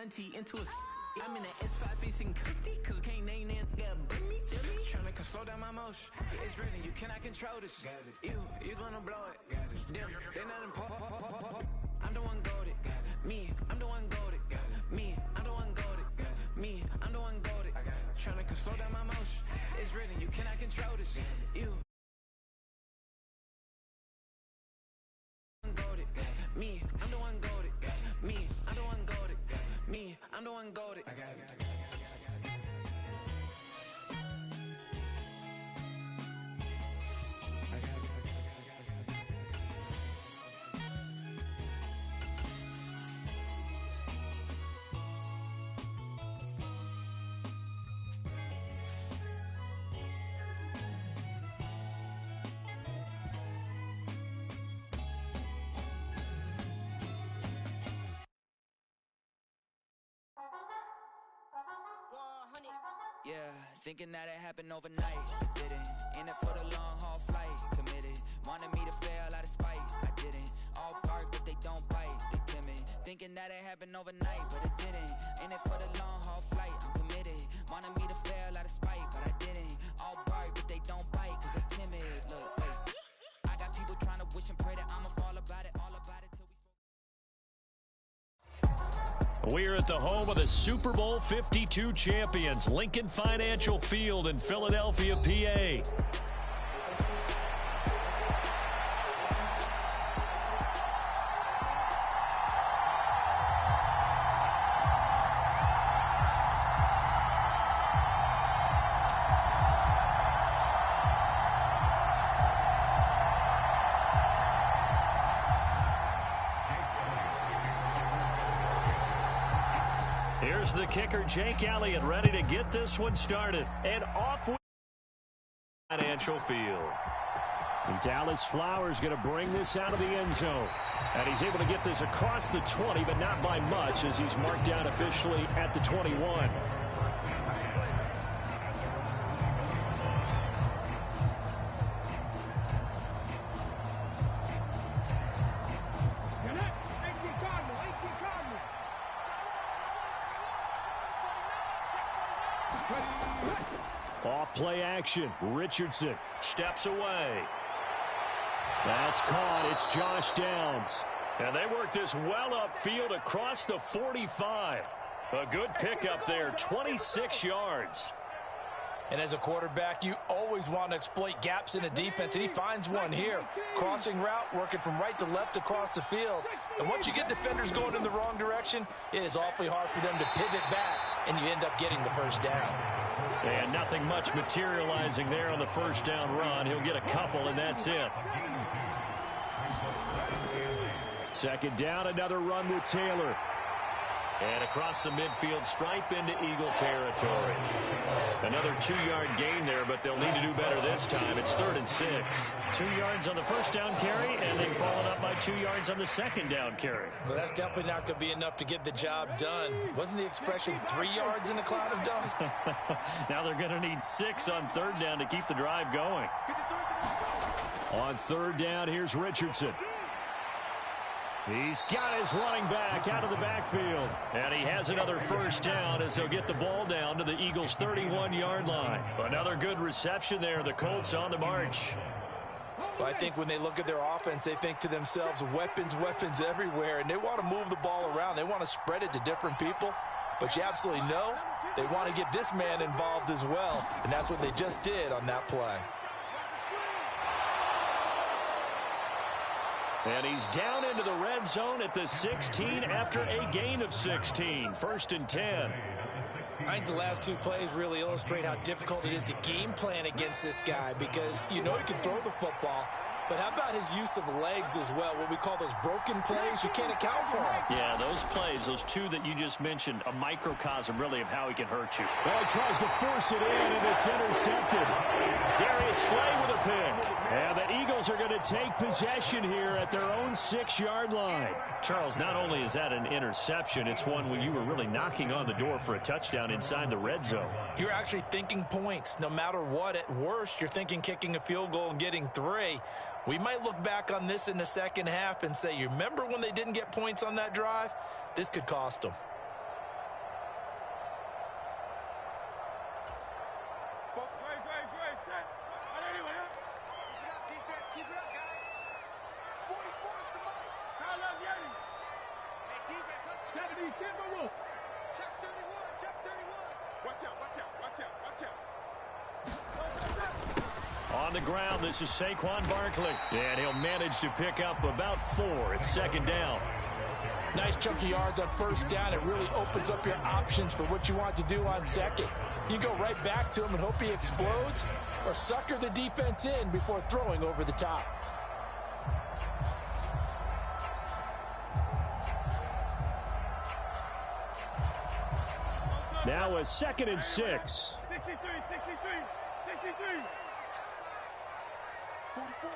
auntie into a. I'm in the S5 facing comfy, cause can't name that. Tryna slow down my motion. It's written, you cannot control this. You gonna blow it. Them, they not important. I'm the one goated. Me, I'm the one goated. Me, I'm the one goated. Me, I'm the one goated. Tryna slow down my motion. It's written, you cannot control this. You. Me, I'm the one goated. Me, I'm the one goated. Me, I'm the one goated. Yeah, thinking that it happened overnight, but didn't. In it for the long haul flight, committed. Wanted me to fail out of spite, I didn't. All bark, but they don't bite, they timid. Thinking that it happened overnight, but it didn't. In it for the long haul flight, I'm committed. Wanted me to fail out of spite, but I didn't. All bark, but they don't bite, cause they timid. Look, wait. I got people trying to wish and pray that I'ma fall about it, all about it till we We're at the home of the Super Bowl 52 champions, Lincoln Financial Field in Philadelphia, PA. Here's the kicker, Jake Elliott, ready to get this one started. And off with Financial Field. And Dallas Flowers going to bring this out of the end zone. And he's able to get this across the 20, but not by much, as he's marked down officially at the 21. Off play action. Richardson steps away. That's caught. It's Josh Downs. And they work this well upfield across the 45. A good pickup there, 26 yards. And as a quarterback, you always want to exploit gaps in a defense, and he finds one here. Crossing route, working from right to left across the field. And once you get defenders going in the wrong direction, it is awfully hard for them to pivot back, and you end up getting the first down. And nothing much materializing there on the first down run. He'll get a couple, and that's it. Second down, another run with Taylor. And across the midfield stripe into Eagle territory. Another 2-yard gain there, but they'll need to do better this time. It's 3rd and 6. 2 yards on the first down carry, and they've followed up by 2 yards on the second down carry. Well, that's definitely not going to be enough to get the job done. Wasn't the expression 3 yards in a cloud of dust? Now they're going to need 6 on 3rd down to keep the drive going. On 3rd down, here's Richardson. He's got his running back out of the backfield. And he has another first down as they'll get the ball down to the Eagles' 31-yard line. Another good reception there. The Colts on the march. Well, I think when they look at their offense, they think to themselves, weapons, weapons everywhere. And they want to move the ball around. They want to spread it to different people. But you absolutely know they want to get this man involved as well. And that's what they just did on that play. And he's down into the red zone at the 16 after a gain of 16. 1st and 10. I think the last 2 plays really illustrate how difficult it is to game plan against this guy, because you know he can throw the football, but how about his use of legs as well? What we call those broken plays, you can't account for them. Yeah, those plays, those 2 that you just mentioned, a microcosm really of how he can hurt you. Well, he tries to force it in, and it's intercepted. Darius Slay with a pick. And the Eagles are going to take possession here at their own 6-yard line. Charles, not only is that an interception, it's one when you were really knocking on the door for a touchdown inside the red zone. You're actually thinking points. No matter what, at worst, you're thinking kicking a field goal and getting 3. We might look back on this in the second half and say, you remember when they didn't get points on that drive? This could cost them. On the ground, this is Saquon Barkley. And he'll manage to pick up about 4. It's second down. Nice chunk of yards on first down. It really opens up your options for what you want to do on second. You go right back to him and hope he explodes, or sucker the defense in before throwing over the top. Now a 2nd and 6. 63. 44,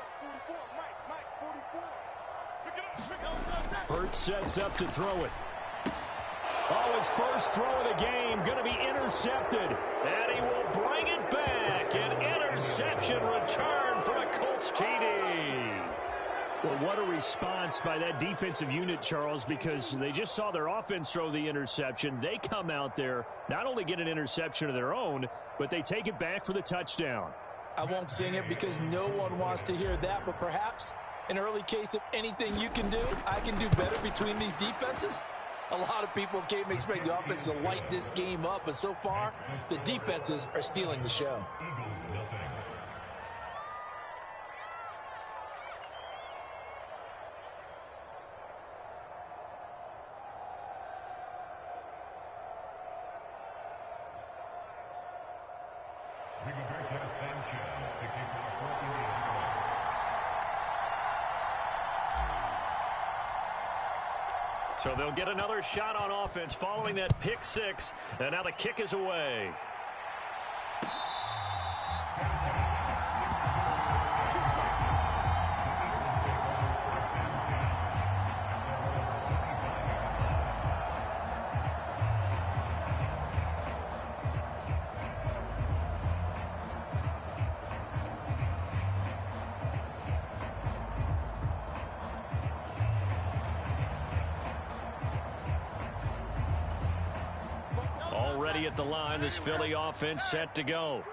Mike, 44. Hurts sets up to throw it. Oh, his first throw of the game going to be intercepted. And he will bring it back. An interception return from a Colts TD. Well, what a response by that defensive unit, Charles, because they just saw their offense throw the interception. They come out there, not only get an interception of their own, but they take it back for the touchdown. I won't sing it because no one wants to hear that, but perhaps an early case of anything you can do, I can do better between these defenses. A lot of people came to expect the offense to light this game up, but so far, the defenses are stealing the show. So they'll get another shot on offense following that pick 6. And now the kick is away. Already at the line, this Philly offense set to go.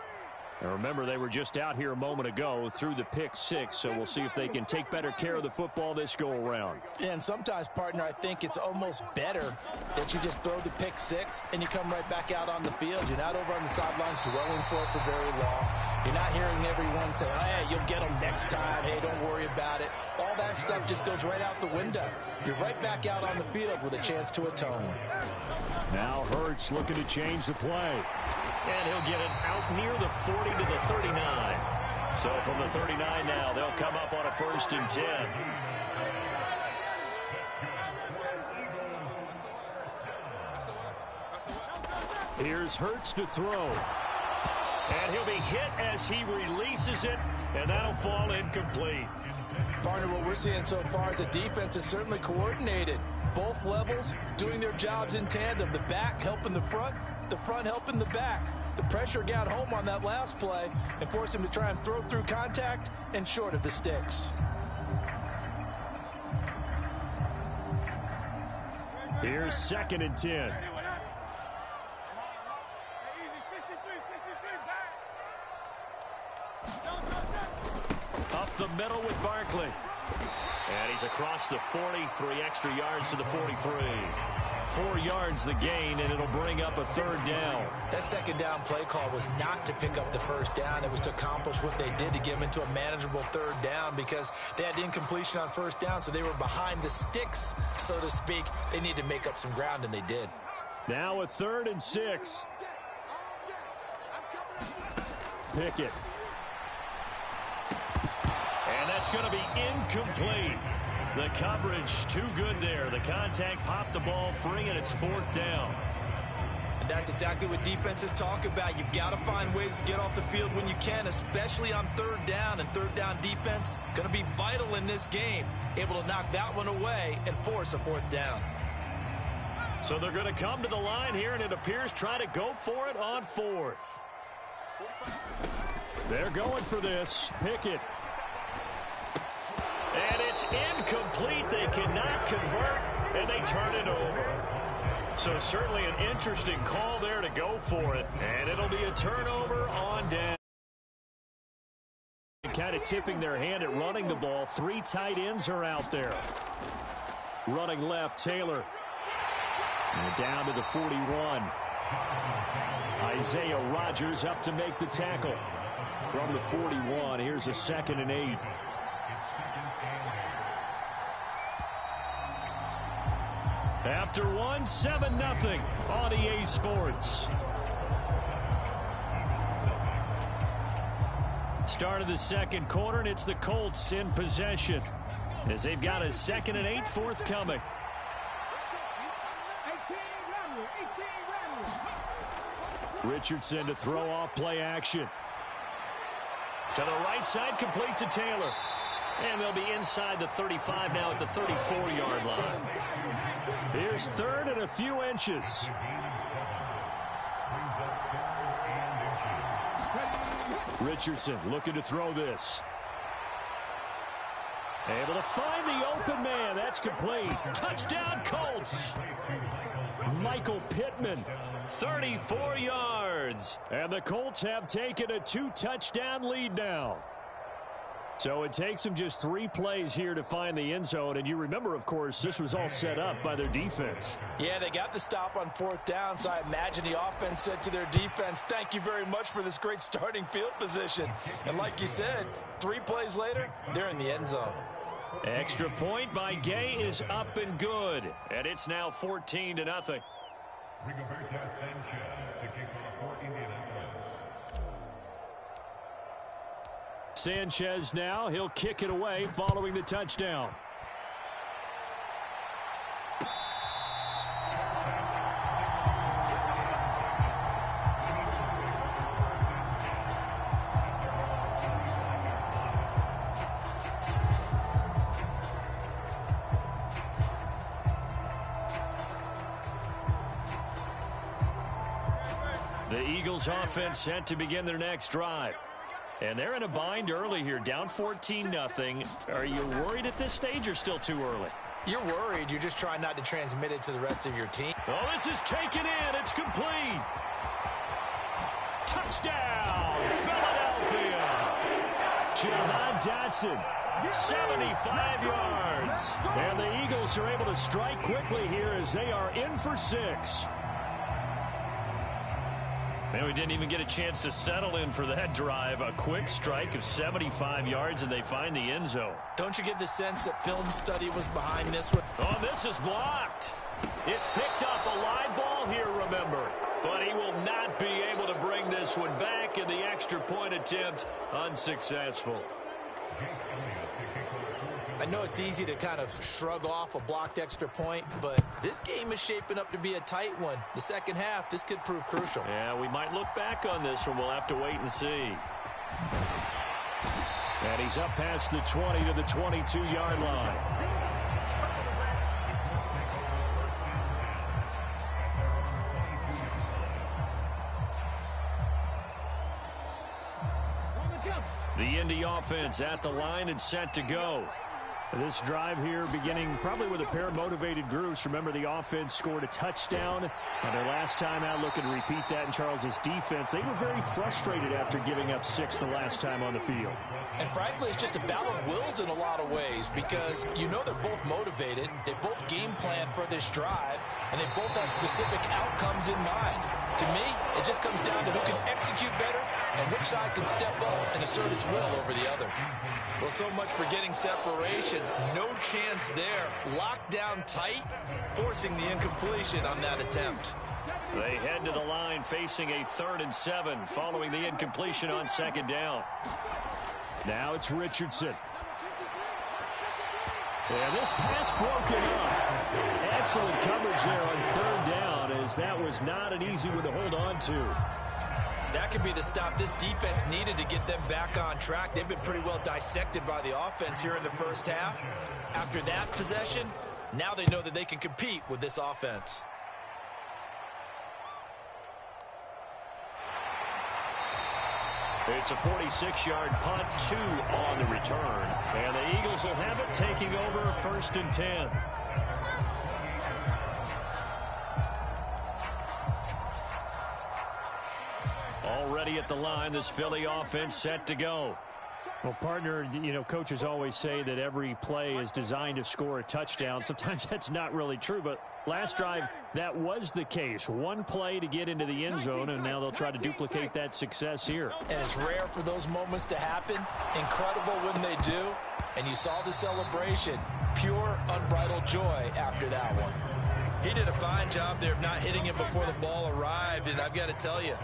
And remember, they were just out here a moment ago through the pick 6, so we'll see if they can take better care of the football this go-around. Yeah, and sometimes, partner, I think it's almost better that you just throw the pick 6 and you come right back out on the field. You're not over on the sidelines dwelling for it for very long. You're not hearing everyone say, oh, hey, you'll get them next time. Hey, don't worry about it. All that stuff just goes right out the window. You're right back out on the field with a chance to atone. Now Hurts looking to change the play. And he'll get it out near the 40 to the 39. So from the 39 now, they'll come up on a 1st and 10. Here's Hurts to throw. And he'll be hit as he releases it, and that'll fall incomplete. Partner, what we're seeing so far is the defense is certainly coordinated. Both levels doing their jobs in tandem. The back helping the front helping the back. The pressure got home on that last play and forced him to try and throw through contact and short of the sticks. Here's 2nd and 10. Up the middle with Barkley. And he's across the 40, 3 extra yards to the 43. 4 yards the gain, and it'll bring up a 3rd down. That 2nd down play call was not to pick up the 1st down. It was to accomplish what they did to get them into a manageable 3rd down because they had incompletion on 1st down, so they were behind the sticks, so to speak. They needed to make up some ground, and they did. Now a 3rd and 6. Pickett. And that's going to be incomplete. The coverage too good there. The contact popped the ball free, and it's 4th down. And that's exactly what defenses talk about. You've got to find ways to get off the field when you can, especially on 3rd down. And 3rd down defense going to be vital in this game. Able to knock that one away and force a 4th down. So they're going to come to the line here, and it appears try to go for it on 4th. They're going for this. Pickett. And it's incomplete. They cannot convert, and they turn it over. So certainly an interesting call there to go for it. And it'll be a turnover on down. Kind of tipping their hand at running the ball. 3 tight ends are out there. Running left, Taylor. And down to the 41. Isaiah Rodgers up to make the tackle. From the 41, here's a 2nd and 8. After one, 7-0 on EA Sports. Start of the second quarter, and it's the Colts in possession as they've got a 2nd and 8 forthcoming. Richardson to throw off play action. To the right side, complete to Taylor. And they'll be inside the 35 now at the 34-yard line. Here's 3rd and a few inches. Richardson looking to throw this. Able to find the open man. That's complete. Touchdown, Colts. Michael Pittman, 34 yards. And the Colts have taken a 2-touchdown lead now. So it takes them just 3 plays here to find the end zone. And you remember, of course, this was all set up by their defense. Yeah, they got the stop on 4th down, so I imagine the offense said to their defense, thank you very much for this great starting field position. And like you said, 3 plays later, they're in the end zone. Extra point by Gay is up and good. And it's now 14-0. Sanchez now, he'll kick it away following the touchdown. The Eagles offense set to begin their next drive. And they're in a bind early here, down 14-0. Are you worried at this stage or still too early? You're worried. You're just trying not to transmit it to the rest of your team. Oh, this is taken in. It's complete. Touchdown, Philadelphia. Jahan Dotson, 75 yards. And the Eagles are able to strike quickly here as they are in for 6. Man, we didn't even get a chance to settle in for that drive. A quick strike of 75 yards, and they find the end zone. Don't you get the sense that film study was behind this one? Oh, this is blocked. It's picked up a live ball here, remember. But he will not be able to bring this one back, and the extra point attempt unsuccessful. I know it's easy to kind of shrug off a blocked extra point, but this game is shaping up to be a tight one. The second half, this could prove crucial. Yeah, we might look back on this one. We'll have to wait and see. And he's up past the 20 to the 22-yard line. The Indy offense at the line and set to go. This drive here beginning probably with a pair of motivated groups. Remember, the offense scored a touchdown on their last time out. Looking to repeat that in Charles's defense. They were very frustrated after giving up 6 the last time on the field. And frankly, it's just a battle of wills in a lot of ways because you know they're both motivated. They both game plan for this drive, and they both have specific outcomes in mind. To me, it just comes down to who can execute better and which side can step up and assert its will over the other. Well, so much for getting separation. No chance there. Locked down tight, forcing the incompletion on that attempt. They head to the line facing a 3rd and 7 following the incompletion on 2nd down. Now it's Richardson. Yeah, this pass broken up. Excellent coverage there on 3rd down, as that was not an easy one to hold on to. That could be the stop this defense needed to get them back on track. They've been pretty well dissected by the offense here in the first half. After that possession, now they know that they can compete with this offense. It's a 46-yard punt, 2 on the return. And the Eagles will have it, taking over 1st and 10. Already at the line, this Philly offense set to go. Well, partner, you know, coaches always say that every play is designed to score a touchdown. Sometimes that's not really true, but last drive, that was the case. One play to get into the end zone, and now they'll try to duplicate that success here. And it's rare for those moments to happen. Incredible when they do. And you saw the celebration. Pure, unbridled joy after that one. He did a fine job there of not hitting him before the ball arrived, and I've got to tell you,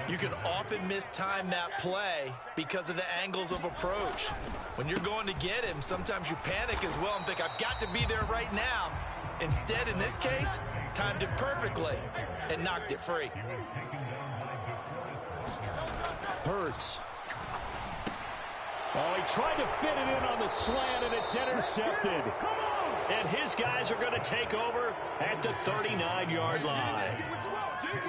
you can often mistime that play because of the angles of approach. When you're going to get him, sometimes you panic as well and think, I've got to be there right now. Instead, in this case, timed it perfectly and knocked it free. Hurts. Oh, he tried to fit it in on the slant, and it's intercepted. And his guys are going to take over at the 39-yard line.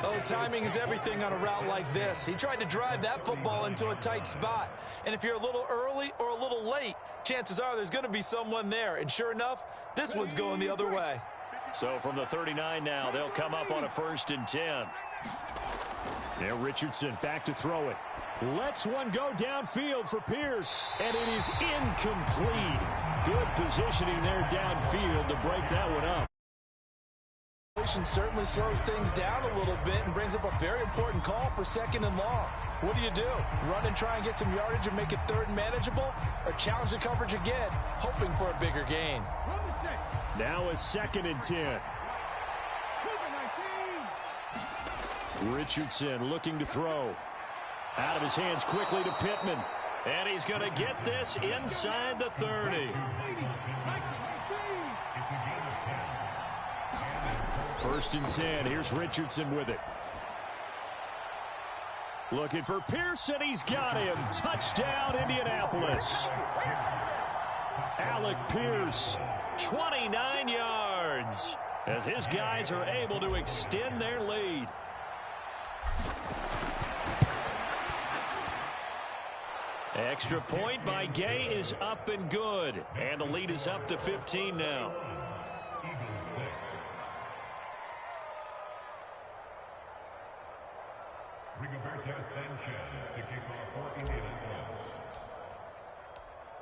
Oh, timing is everything on a route like this. He tried to drive that football into a tight spot. And if you're a little early or a little late, chances are there's going to be someone there. And sure enough, this one's going the other way. So from the 39 now, they'll come up on a 1st and 10. Now Richardson back to throw it. Lets one go downfield for Pierce, and it is incomplete. Good positioning there downfield to break that one up. Certainly slows things down a little bit and brings up a very important call for 2nd and long. What do? Run and try and get some yardage and make it 3rd and manageable, or challenge the coverage again, hoping for a bigger gain? Now a 2nd and 10. Richardson looking to throw. Out of his hands quickly to Pittman. And he's going to get this inside the 30. 1st and 10. Here's Richardson with it. Looking for Pearson. He's got him. Touchdown, Indianapolis. Alec Pierce, 29 yards, as his guys are able to extend their lead. Extra point by Gay is up and good. And the lead is up to 15 now.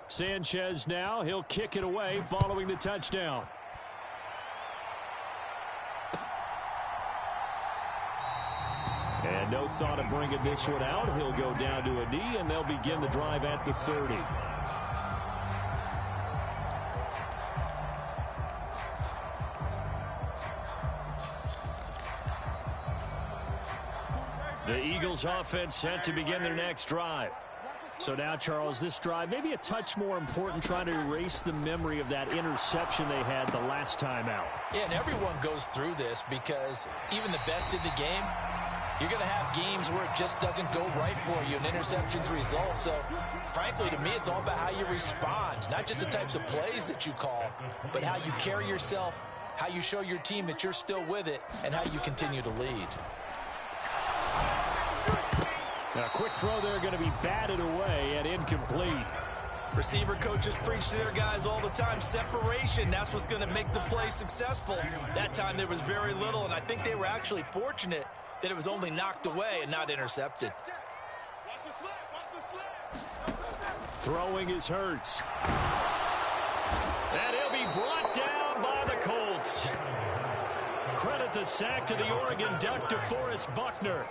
Sanchez now, he'll kick it away following the touchdown. And no thought of bringing this one out. He'll go down to a knee, and they'll begin the drive at the 30. The Eagles offense set to begin their next drive. So now, Charles, this drive maybe a touch more important, trying to erase the memory of that interception they had the last time out. Yeah, and everyone goes through this because even the best in the game, you're going to have games where it just doesn't go right for you and interceptions result. So, frankly, to me, it's all about how you respond, not just the types of plays that you call, but how you carry yourself, how you show your team that you're still with it, and how you continue to lead. Now, a quick throw there, going to be batted away and incomplete. Receiver coaches preach to their guys all the time. Separation, that's what's going to make the play successful. That time there was very little, and I think they were actually fortunate that it was only knocked away and not intercepted. Throwing is Hurts. And he'll be brought down by the Colts. Credit the sack to the Oregon Duck, DeForest Buckner.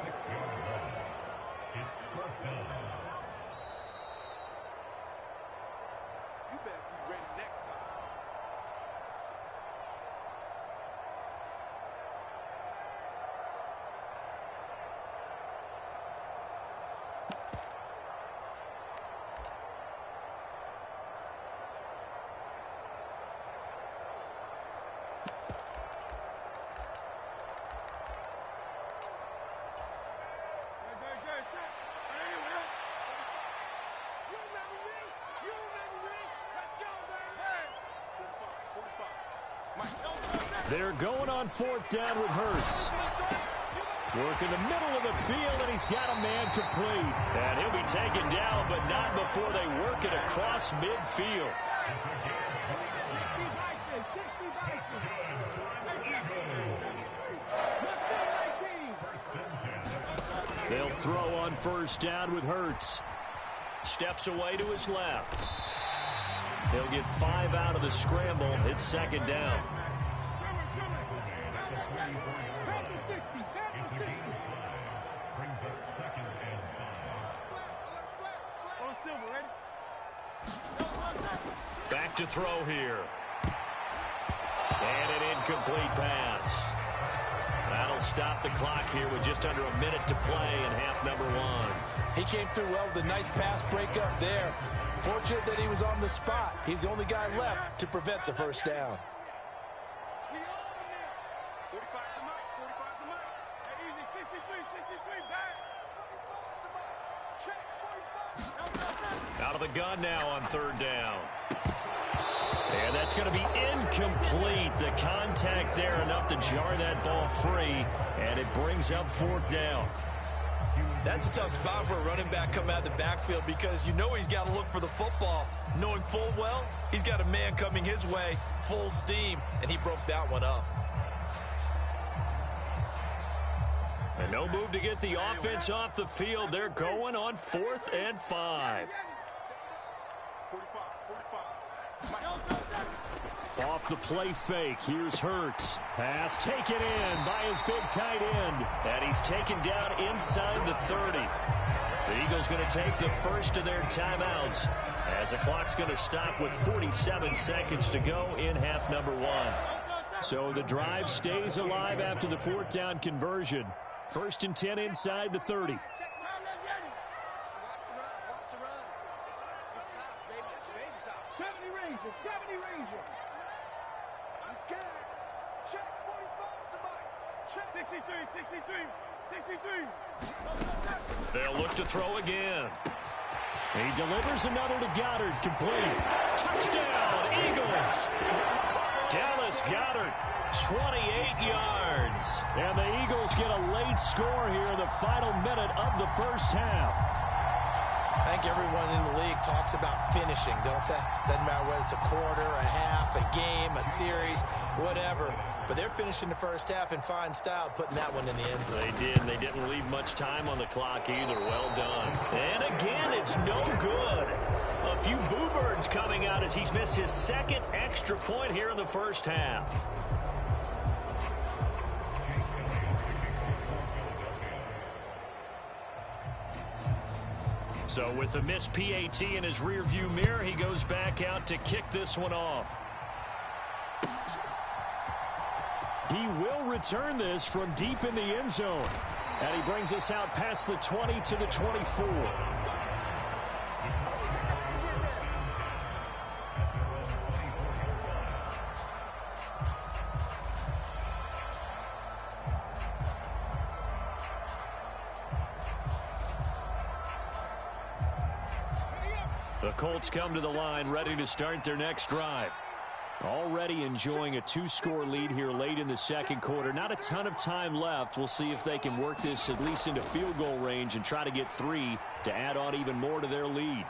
They're going on 4th down with Hurts. Working the middle of the field, and he's got a man complete. And he'll be taken down, but not before they work it across midfield. They'll throw on 1st down with Hurts. Steps away to his left. He'll get 5 out of the scramble. It's second down. Back to throw here. And an incomplete pass. That'll stop the clock here with just under a minute to play in half number 1. He came through well with a nice pass breakup there. Fortunate that he was on the spot. He's the only guy left to prevent the first down. Out of the gun now on third down. And that's going to be incomplete. The contact there enough to jar that ball free, and it brings up fourth down. That's a tough spot for a running back coming out of the backfield because you know he's got to look for the football, knowing full well he's got a man coming his way, full steam, and he broke that one up. And no move to get the offense off the field. They're going on 4th and 5. Off the play fake. Here's Hurts. Pass taken in by his big tight end. And he's taken down inside the 30. The Eagles going to take the first of their timeouts as the clock's going to stop with 47 seconds to go in half number 1. So the drive stays alive after the 4th down conversion. 1st and 10 inside the 30. They'll look to throw again. He delivers another to Goddard, complete. Touchdown, Eagles! Dallas Goedert, 28 yards. And the Eagles get a late score here in the final minute of the first half. I think everyone in the league talks about finishing, don't they? Doesn't matter whether it's a quarter, a half, a game, a series, whatever. But they're finishing the first half in fine style, putting that one in the end zone. They did, and they didn't leave much time on the clock either. Well done. And again, it's no good. A few boo birds coming out as he's missed his second extra point here in the first half. So with the missed PAT in his rearview mirror, he goes back out to kick this one off. He will return this from deep in the end zone. And he brings us out past the 20 to the 24. The Colts come to the line, ready to start their next drive. Already enjoying a 2-score lead here late in the second quarter. Not a ton of time left. We'll see if they can work this at least into field goal range and try to get 3 to add on even more to their lead.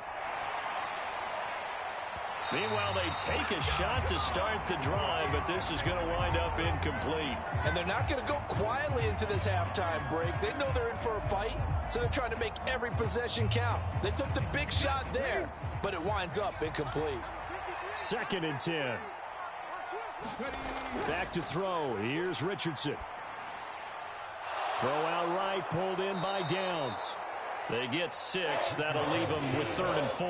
Meanwhile, they take a shot to start the drive, but this is going to wind up incomplete. And they're not going to go quietly into this halftime break. They know they're in for a fight, so they're trying to make every possession count. They took the big shot there, but it winds up incomplete. 2nd and 10. Back to throw. Here's Richardson. Throw out right, pulled in by Downs. They get 6. That'll leave them with 3rd and 4.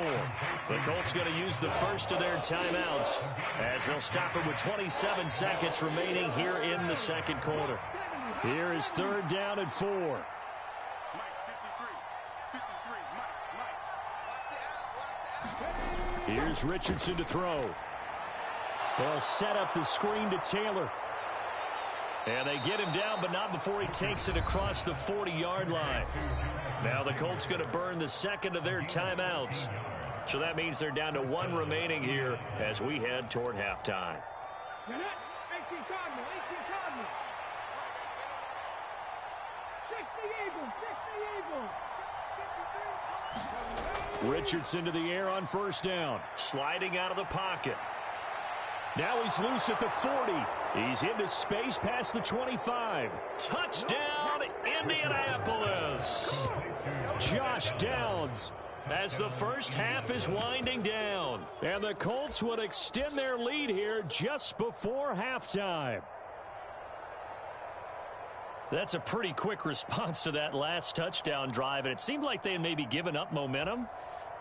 The Colts going to use the first of their timeouts as they'll stop it with 27 seconds remaining here in the second quarter. Here is 3rd down and 4. Here's Richardson to throw. They'll set up the screen to Taylor. And they get him down, but not before he takes it across the 40-yard line. Now the Colts going to burn the second of their timeouts. So that means they're down to 1 remaining here as we head toward halftime. Richardson to the air on 1st down. Sliding out of the pocket. Now he's loose at the 40. He's into space past the 25. Touchdown, Indianapolis. Josh Downs as the first half is winding down. And the Colts would extend their lead here just before halftime. That's a pretty quick response to that last touchdown drive, and it seemed like they had maybe given up momentum.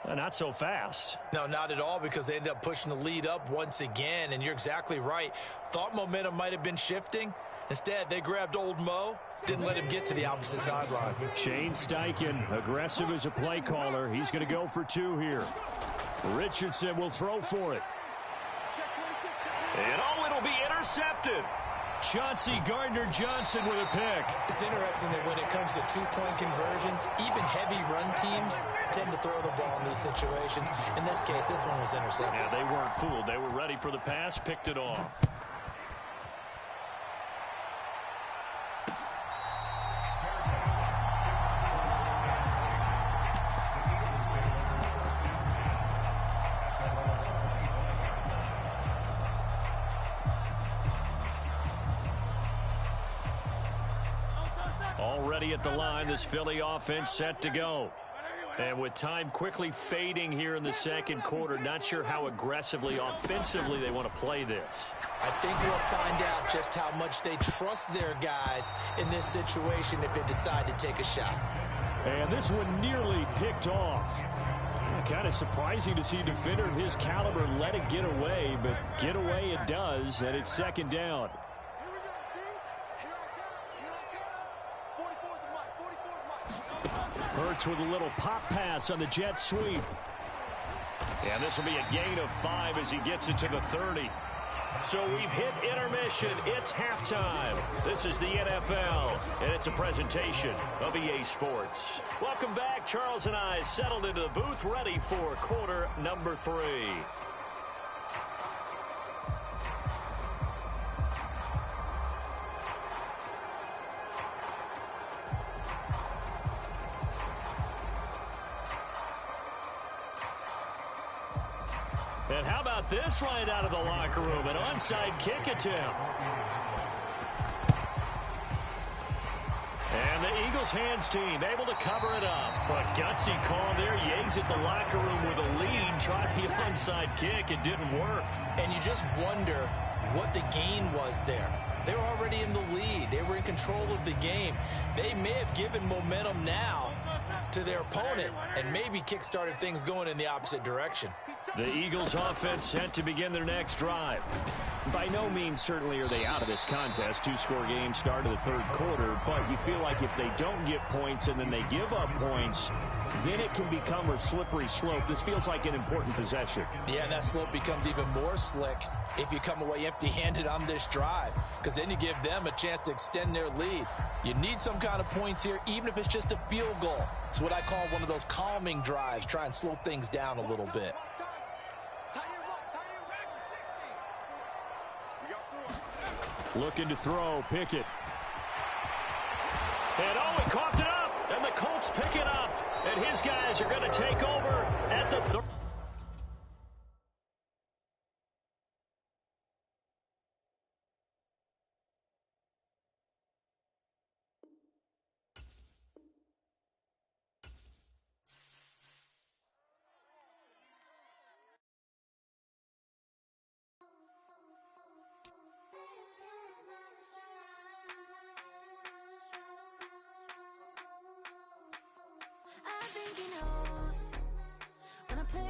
Not so fast. No, not at all, because they ended up pushing the lead up once again, and you're exactly right. Thought momentum might have been shifting. Instead, they grabbed old Mo, didn't let him get to the opposite sideline. Shane Steichen, aggressive as a play caller. He's going to go for two here. Richardson will throw for it. And it'll be intercepted. Chauncey Gardner-Johnson with a pick. It's interesting that when it comes to two-point conversions, even heavy run teams tend to throw the ball in these situations. In this case, this one was intercepted. Yeah, they weren't fooled. They were ready for the pass, picked it off. Already at the line, this Philly offense set to go. And with time quickly fading here in the second quarter, not sure how aggressively, offensively they want to play this. I think we'll find out just how much they trust their guys in this situation if they decide to take a shot. And this one nearly picked off. Kind of surprising to see a defender of his caliber let it get away, but get away it does, and it's second down. Hurts with a little pop pass on the jet sweep. And this will be a gain of 5 as he gets it to the 30. So we've hit intermission. It's halftime. This is the NFL, and it's a presentation of EA Sports. Welcome back. Charles and I settled into the booth, ready for quarter number 3. And how about this right out of the locker room? An onside kick attempt. And the Eagles hands team able to cover it up. But gutsy call there. Yates at the locker room with a lead. Tried the onside kick. It didn't work. And you just wonder what the gain was there. They were already in the lead. They were in control of the game. They may have given momentum now to their opponent and maybe kick-started things going in the opposite direction. The Eagles offense set to begin their next drive. By no means certainly are they out of this contest. 2-score game start of the third quarter, but you feel like if they don't get points and then they give up points, then it can become a slippery slope. This feels like an important possession. Yeah, and that slope becomes even more slick if you come away empty-handed on this drive, because then you give them a chance to extend their lead. You need some kind of points here, even if it's just a field goal. It's what I call one of those calming drives. Try and slow things down a little bit. Looking to throw, Pickett. And he coughed it up, and the Colts pick it up. And his guys are going to take over at the third. When I play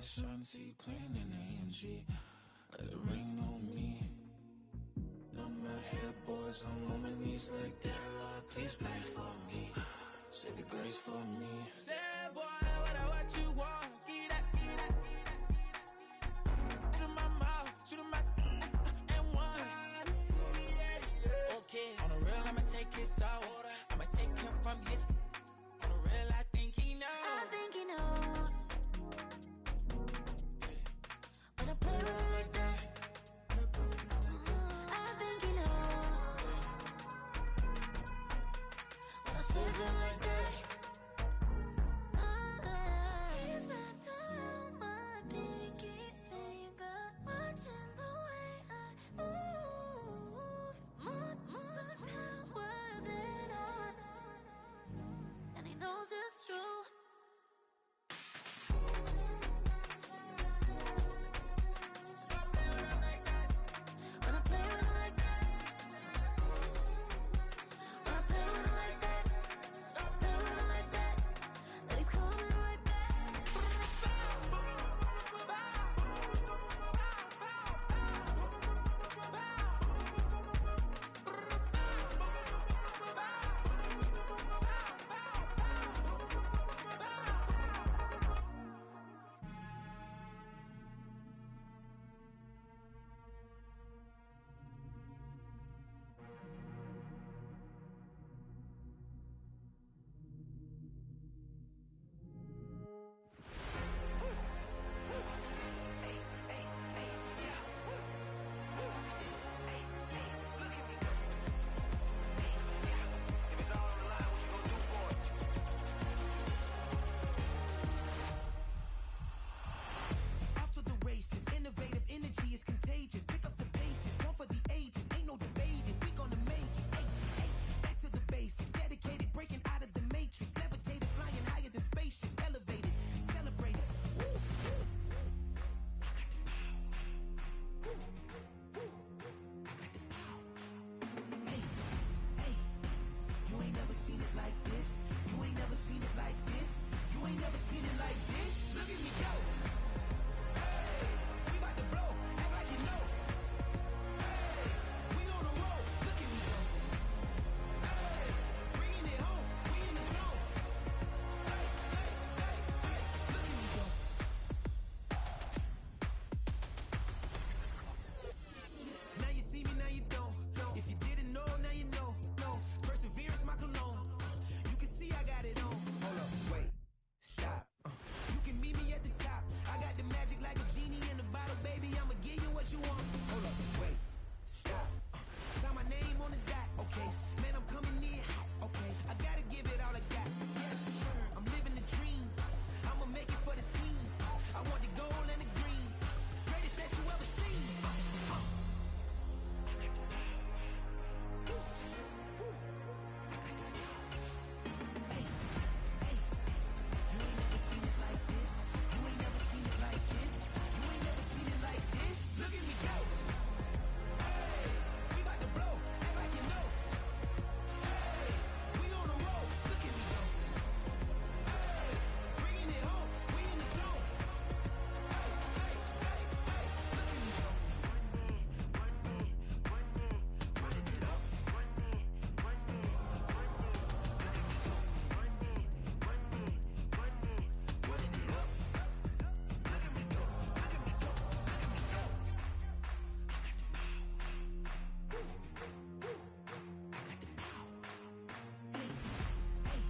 Shanti playing in AMG. Let it rain on me. On my head, boys, I'm on my knees like that. Lord, please pray for me. Save your grace for me. Say, boy, what you want? Get that, get that, get that. Shoot in my mouth, shoot in my and one. Okay, on the real, I'ma take his soul. I'ma take him from his. On the real, I think he knows. I think he knows. When I play with him like that, I think he knows. When I save him like that, he's wrapped around my pinky finger, watching the way I move. More power than on, and he knows it's true. When I play with him like that, when I play with him like that, play with him like that, that he's coming right back. Off to the races, innovative energy is contagious. Pick up the bases, one for the ages. Ain't no debating, we gonna make it. Hey, hey, back to the basics. Dedicated, breaking out of the matrix. Levitated, flying higher than spaceships. Elevated, celebrated. Woo, woo, woo. I got the power. Woo, woo. I got the power. Hey, hey, you ain't never seen it like this. You ain't never seen it like this. You ain't never seen it like this. Look at me go. Hey, we about to blow. Act like you know. Hey, we on the road. Look at me go. Hey, bringing it home. We in the zone. Hey, hey, hey, hey. Look at me go. Now you see me, now you don't. If you didn't know, now you know. No, perseverance, my cologne. You can see I got it on. Hold up, wait, stop. You can meet me at the top. I got the magic like a genie in a bottle, baby. I'ma give you what you want. Hold up, wait, stop. Sign my name on the dot, okay. Man, I'm coming in hot, okay. I gotta give it all I got. Yes, sir. I'm living the dream. I'ma make it for the team. I want the gold and the green. Greatest that you ever seen. I got the power. Woo, woo. I got the power. Hey, hey. You ain't never seen it like this. You ain't never seen it like this. You ain't never seen it like this. Look at me go. Hey, we about to blow. Act like you know. Hey, we on the road. Look at me go. Hey, bringing it home. We in the zone. Hey, hey, hey, hey. Look at me go. Running it up. Running it up. Look at me go. Look at me go. Look at me go. I got the power. Woo, woo. I got the power. Hey, hey.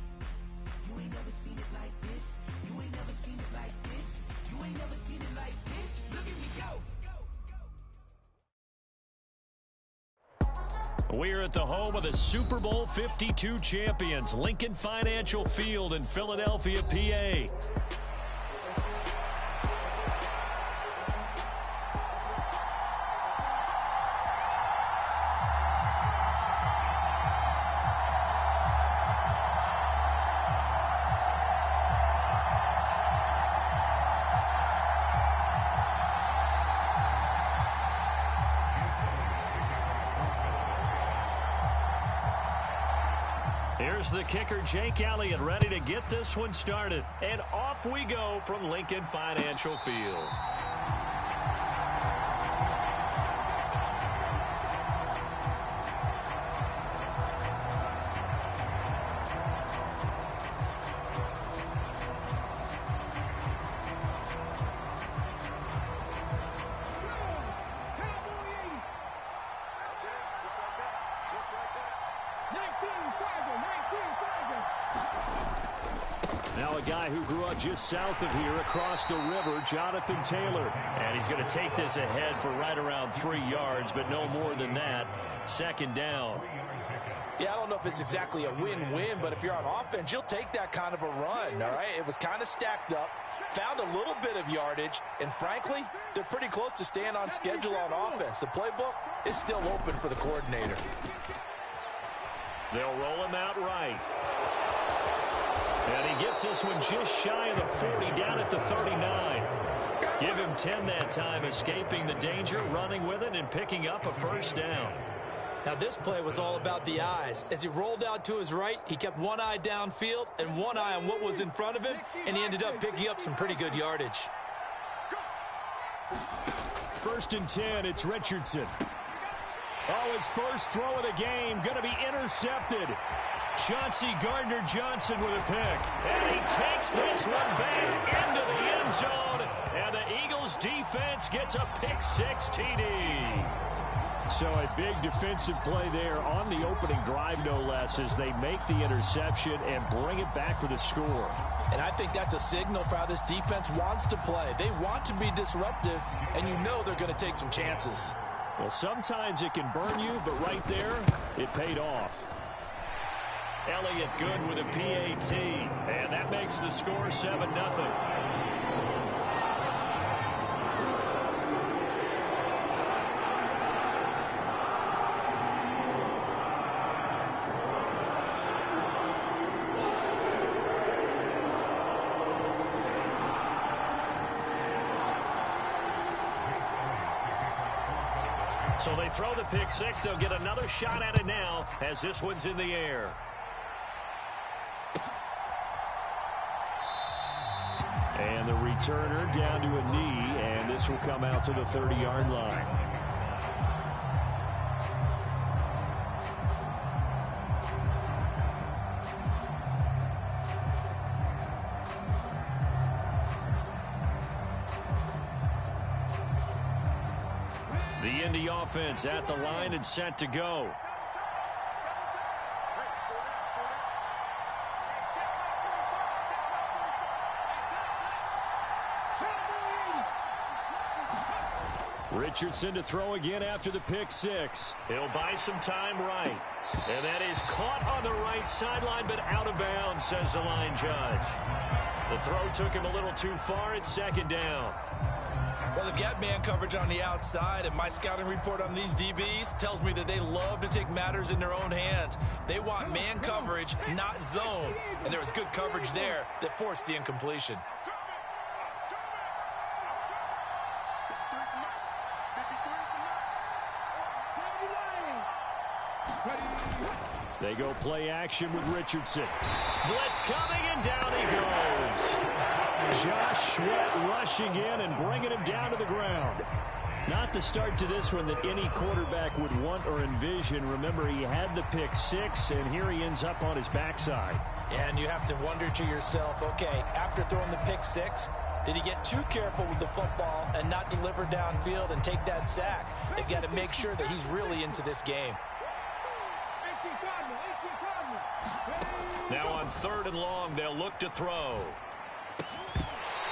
You ain't never seen it like this. You ain't never seen it like this. You ain't never seen it like this. Look at me go. We're at the home of the Super Bowl 52 champions, Lincoln Financial Field in Philadelphia, PA. Here's the kicker, Jake Elliott, ready to get this one started. And off we go from Lincoln Financial Field. Now a guy who grew up just south of here across the river, Jonathan Taylor. And he's going to take this ahead for right around 3 yards, but no more than that. Second down. Yeah, I don't know if it's exactly a win-win, but if you're on offense, you'll take that kind of a run, all right? It was kind of stacked up, found a little bit of yardage, and frankly, they're pretty close to staying on schedule on offense. The playbook is still open for the coordinator. They'll roll him out right. And he gets this one just shy of the 40, down at the 39. Give him 10 that time, escaping the danger, running with it, and picking up a first down. Now, this play was all about the eyes. As he rolled out to his right, he kept one eye downfield and one eye on what was in front of him, and he ended up picking up some pretty good yardage. 1st and 10, it's Richardson. Oh, his first throw of the game, going to be intercepted. Chauncey Gardner-Johnson with a pick. And he takes this one back into the end zone. And the Eagles defense gets a pick-6 TD. So a big defensive play there on the opening drive, no less, as they make the interception and bring it back for the score. And I think that's a signal for how this defense wants to play. They want to be disruptive, and you know they're going to take some chances. Well, sometimes it can burn you, but right there, it paid off. Elliott good with a PAT, and that makes the score 7-0. So they throw the pick-6. They'll get another shot at it now as this one's in the air. And the returner down to a knee, and this will come out to the 30-yard line. The Indy offense at the line and set to go. Richardson to throw again after the pick-6. He'll buy some time right. And that is caught on the right sideline, but out of bounds, says the line judge. The throw took him a little too far. It's 2nd down. Well, they've got man coverage on the outside, and my scouting report on these DBs tells me that they love to take matters in their own hands. They want man coverage, not zone. And there was good coverage there that forced the incompletion. They go play action with Richardson. Blitz coming, and down he goes. Josh Sweat rushing in and bringing him down to the ground. Not the start to this one that any quarterback would want or envision. Remember, he had the pick-6, and here he ends up on his backside. And you have to wonder to yourself, okay, after throwing the pick-6, did he get too careful with the football and not deliver downfield and take that sack? They've got to make sure that he's really into this game. Now on 3rd and long, they'll look to throw.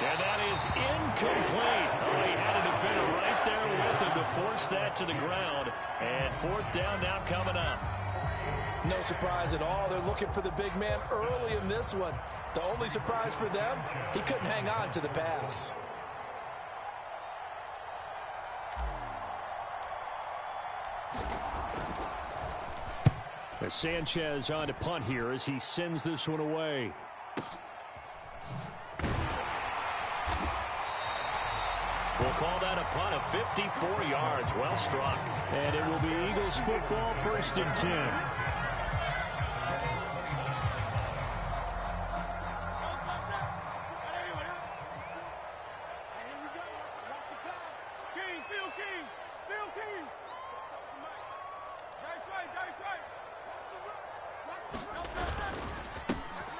And that is incomplete. Oh, he had a defender right there with him to force that to the ground. And 4th down now coming up. No surprise at all. They're looking for the big man early in this one. The only surprise for them, he couldn't hang on to the pass. Sanchez on to punt here as he sends this one away. We'll call that a punt of 54 yards. Well struck. And it will be Eagles football, 1st and 10.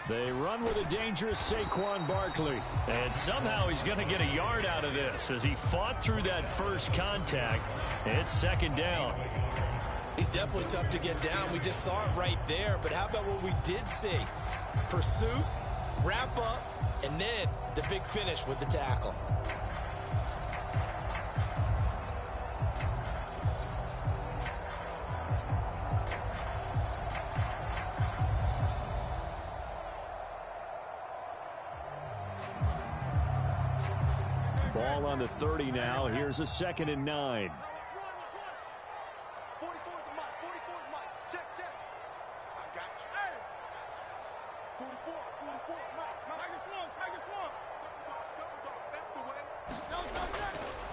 They run with a dangerous Saquon Barkley. And somehow he's going to get a yard out of this as he fought through that first contact. It's second down. He's definitely tough to get down. We just saw it right there. But how about what we did see? Pursuit, wrap up, and then the big finish with the tackle. Ball on the 30 now. Here's a 2nd and 9. 44 to Mike. 44 to Mike. Check. I got you. Hey. 44, Mike. Tiger Swan. That's the way.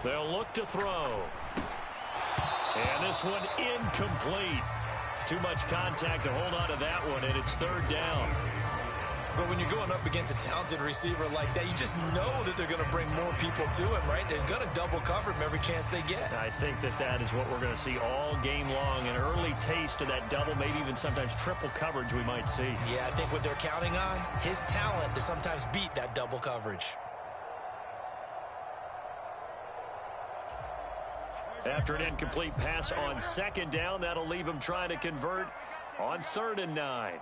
They'll look to throw. And this one incomplete. Too much contact to hold on to that one, and it's 3rd down. But when you're going up against a talented receiver like that, you just know that they're going to bring more people to him, right? They're going to double cover him every chance they get. I think that is what we're going to see all game long. An early taste of that double, maybe even sometimes triple coverage we might see. Yeah, I think what they're counting on, his talent to sometimes beat that double coverage. After an incomplete pass on 2nd down, that'll leave him trying to convert on 3rd and 9.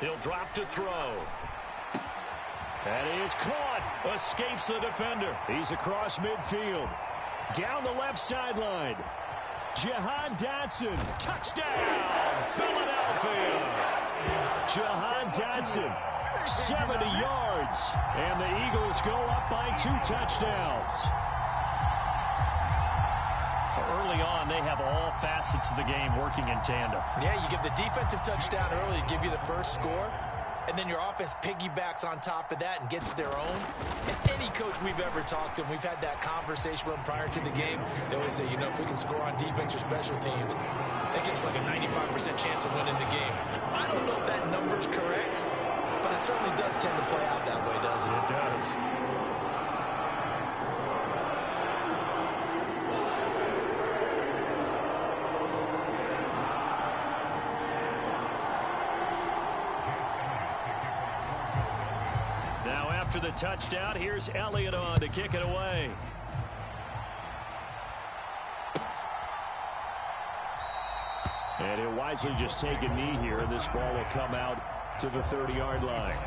He'll drop to throw. And he is caught. Escapes the defender. He's across midfield. Down the left sideline. Jahan Dotson. Touchdown, Philadelphia. Jahan Dotson, 70 yards. And the Eagles go up by 2 touchdowns. Early on, they have all facets of the game working in tandem. Yeah, you give the defensive touchdown early, give you the first score, and then your offense piggybacks on top of that and gets their own. And any coach we've ever talked to, and we've had that conversation with them prior to the game, they always say, if we can score on defense or special teams, that gives like a 95% chance of winning the game. I don't know if that number's correct, but it certainly does tend to play out that way, doesn't it? It does. After the touchdown, here's Elliott on to kick it away. And he'll wisely just take a knee here. This ball will come out to the 30-yard line.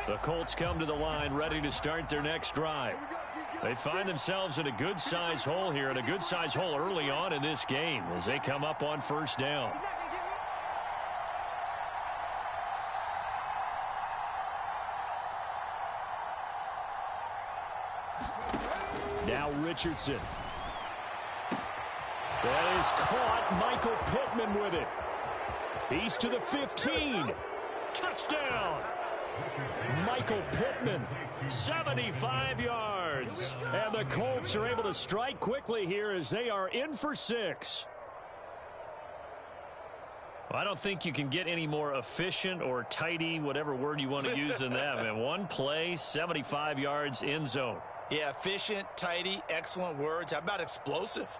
The Colts come to the line ready to start their next drive. They find themselves in a good-sized hole here, and a good-sized hole early on in this game as they come up on 1st down. Now Richardson. That is caught. Michael Pittman with it. He's to the 15. Touchdown. Michael Pittman, 75 yards. And the Colts are able to strike quickly here as they are in for 6. Well, I don't think you can get any more efficient or tidy, whatever word you want to use in that. Man, one play, 75 yards, end zone. Yeah, efficient, tidy, excellent words. How about explosive?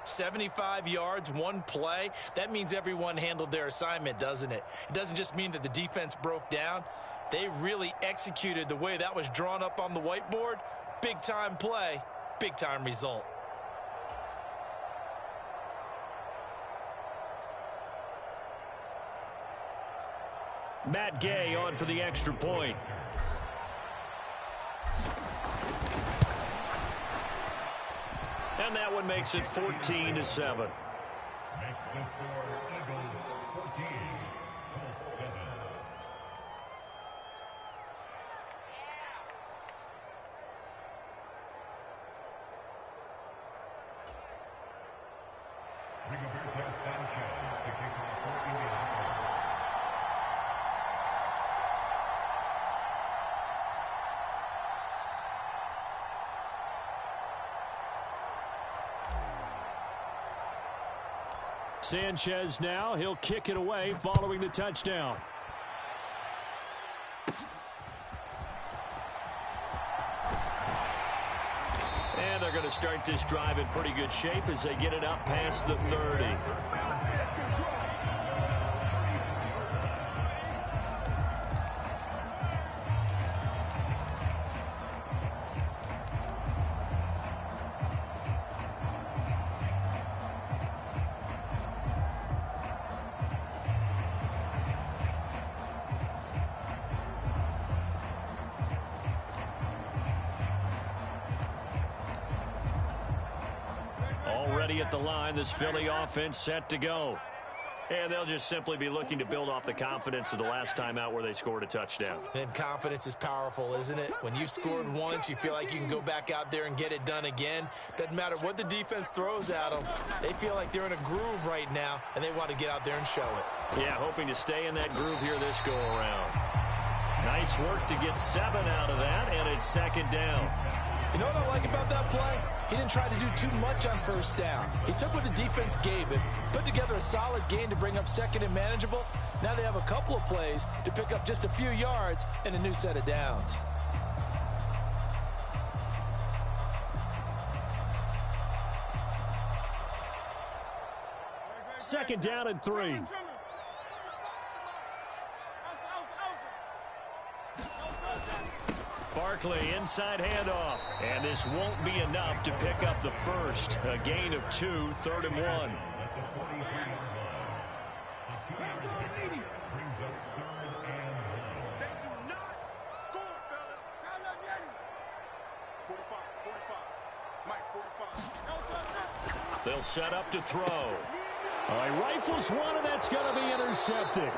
75 yards, one play. That means everyone handled their assignment, doesn't it? It doesn't just mean that the defense broke down. They really executed the way that was drawn up on the whiteboard. Big-time play, big-time result. Matt Gay on for the extra point. And that one makes it 14-7. Sanchez now. He'll kick it away following the touchdown. And they're going to start this drive in pretty good shape as they get it up past the 30. Already at the line, this Philly offense set to go. And they'll just simply be looking to build off the confidence of the last time out where they scored a touchdown. And confidence is powerful, isn't it? When you've scored once, you feel like you can go back out there and get it done again. Doesn't matter what the defense throws at them. They feel like they're in a groove right now, and they want to get out there and show it. Yeah, hoping to stay in that groove here this go-around. Nice work to get 7 out of that, and it's second down. You know what I like about that play? He didn't try to do too much on first down. He took what the defense gave him, put together a solid gain to bring up second and manageable. Now they have a couple of plays to pick up just a few yards and a new set of downs. Second down and 3. Barkley inside handoff. And this won't be enough to pick up the first. A gain of 2, 3rd and 1. They'll set up to throw. He rifles one, and that's going to be intercepted.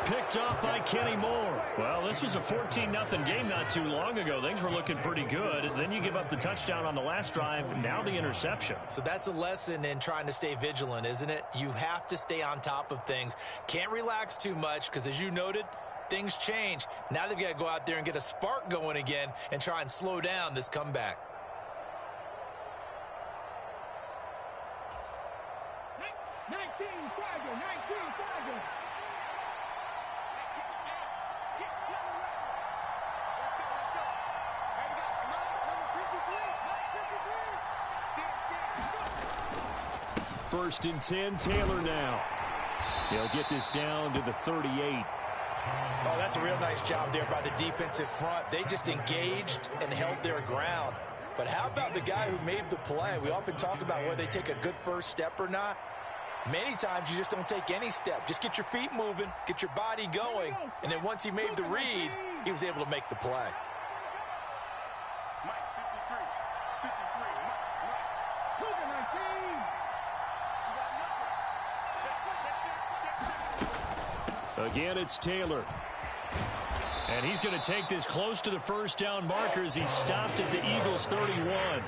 Picked off by Kenny Moore. Well, this was a 14-0 game not too long ago. Things were looking pretty good. Then you give up the touchdown on the last drive. Now the interception. So that's a lesson in trying to stay vigilant, isn't it? You have to stay on top of things. Can't relax too much because, as you noted, things change. Now they've got to go out there and get a spark going again and try and slow down this comeback. First and 10, Taylor now. He'll get this down to the 38. Oh, that's a real nice job there by the defensive front. They just engaged and held their ground. But how about the guy who made the play? We often talk about whether they take a good first step or not. Many times you just don't take any step. Just get your feet moving, get your body going, and then once he made the read, he was able to make the play. Again, it's Taylor. And he's going to take this close to the first down markers. He stopped at the Eagles' 31.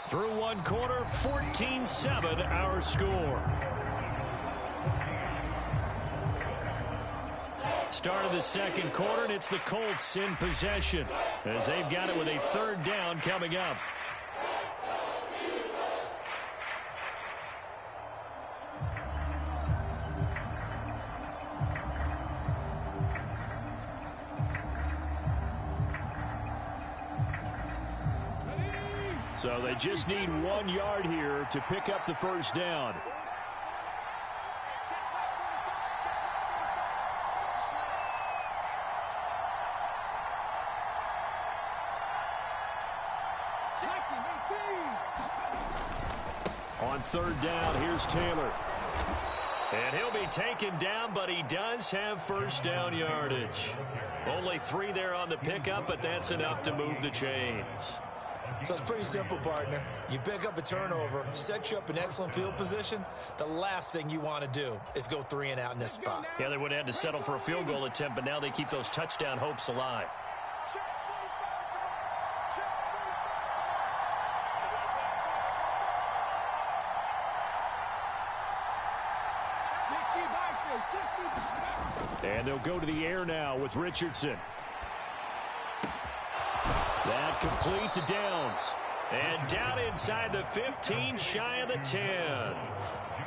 Through one quarter, 14-7 our score. Start of the second quarter, and it's the Colts in possession as they've got it with a 3rd down coming up. So they just need 1 yard here to pick up the first down. On 3rd down, here's Taylor. And he'll be taken down, but he does have first down yardage. Only 3 there on the pickup, but that's enough to move the chains. So it's pretty simple, partner. You pick up a turnover, set you up in excellent field position. The last thing you want to do is go 3 and out in this spot. Yeah, they would have had to settle for a field goal attempt, but now they keep those touchdown hopes alive. And they'll go to the air now with Richardson. That complete to Downs. And down inside the 15, shy of the 10.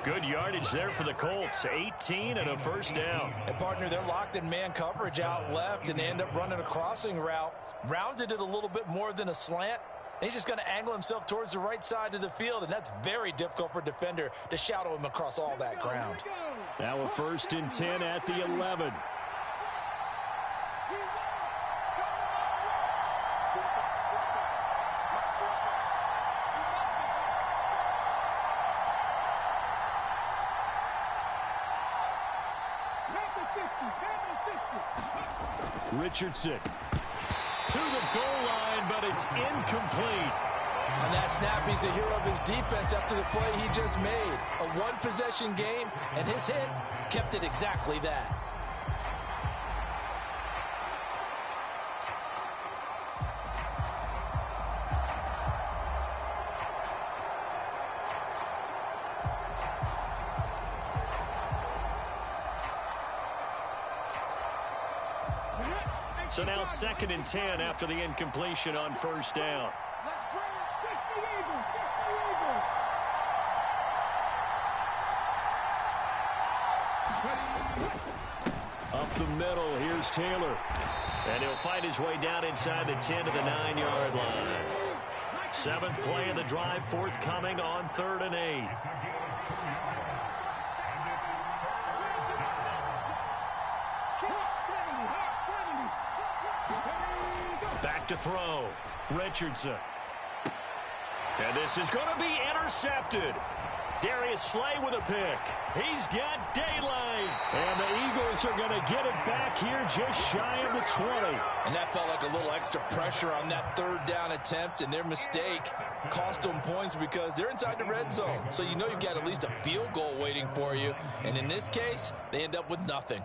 Good yardage there for the Colts. 18 and a first down. And, partner, they're locked in man coverage out left, and they end up running a crossing route. Rounded it a little bit more than a slant. And he's just going to angle himself towards the right side of the field, and that's very difficult for a defender to shadow him across all that ground. Now a 1st and 10 at the 11. Richardson to the goal line, but it's incomplete. On that snap, he's the hero of his defense after the play he just made. A one-possession game, and his hit kept it exactly that. So now 2nd and 10 after the incompletion on 1st down. Up the middle, here's Taylor. And he'll fight his way down inside the 10 to the 9-yard line. 7th play of the drive, forthcoming on 3rd and 8. Back to throw. Richardson. And this is going to be intercepted. Darius Slay with a pick. He's got daylight. And the Eagles are going to get it back here just shy of the 20. And that felt like a little extra pressure on that 3rd down attempt, and their mistake cost them points because they're inside the red zone. So you know you've got at least a field goal waiting for you. And in this case, they end up with nothing.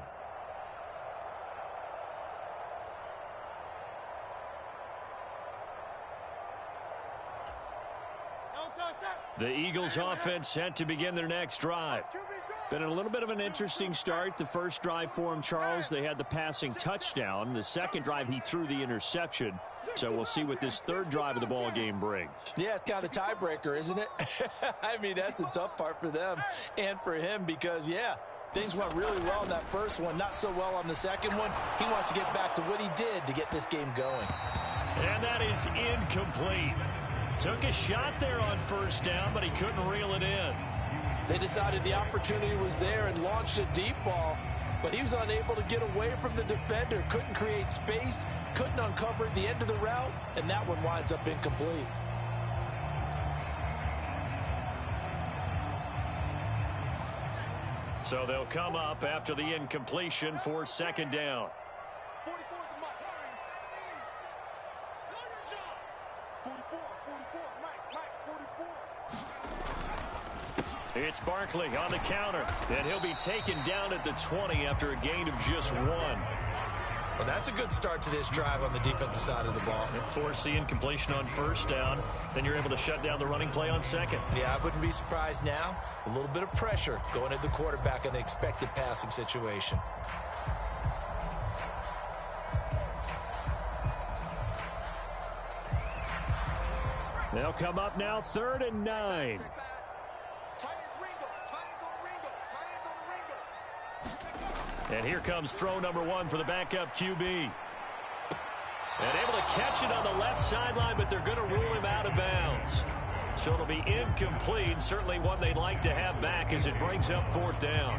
The Eagles offense set to begin their next drive. Been a little bit of an interesting start. The first drive for him, Charles, they had the passing touchdown. The second drive, he threw the interception. So we'll see what this 3rd drive of the ball game brings. Yeah, it's kind of a tiebreaker, isn't it? I mean, that's the tough part for them and for him because, yeah, things went really well in that first one, not so well on the second one. He wants to get back to what he did to get this game going. And that is incomplete. Took a shot there on 1st down, but he couldn't reel it in. They decided the opportunity was there and launched a deep ball, but he was unable to get away from the defender, couldn't create space, couldn't uncover the end of the route, and that one winds up incomplete. So they'll come up after the incompletion for 2nd down. 44, Mike, 44. It's Barkley on the counter, and he'll be taken down at the 20 after a gain of just 1. Well, that's a good start to this drive on the defensive side of the ball. Force the incompletion on 1st down, then you're able to shut down the running play on 2nd. Yeah, I wouldn't be surprised now. A little bit of pressure going at the quarterback in the expected passing situation. They'll come up now 3rd and 9. And here comes throw number 1 for the backup QB. And able to catch it on the left sideline, but they're going to rule him out of bounds. So it'll be incomplete, certainly one they'd like to have back as it brings up 4th down.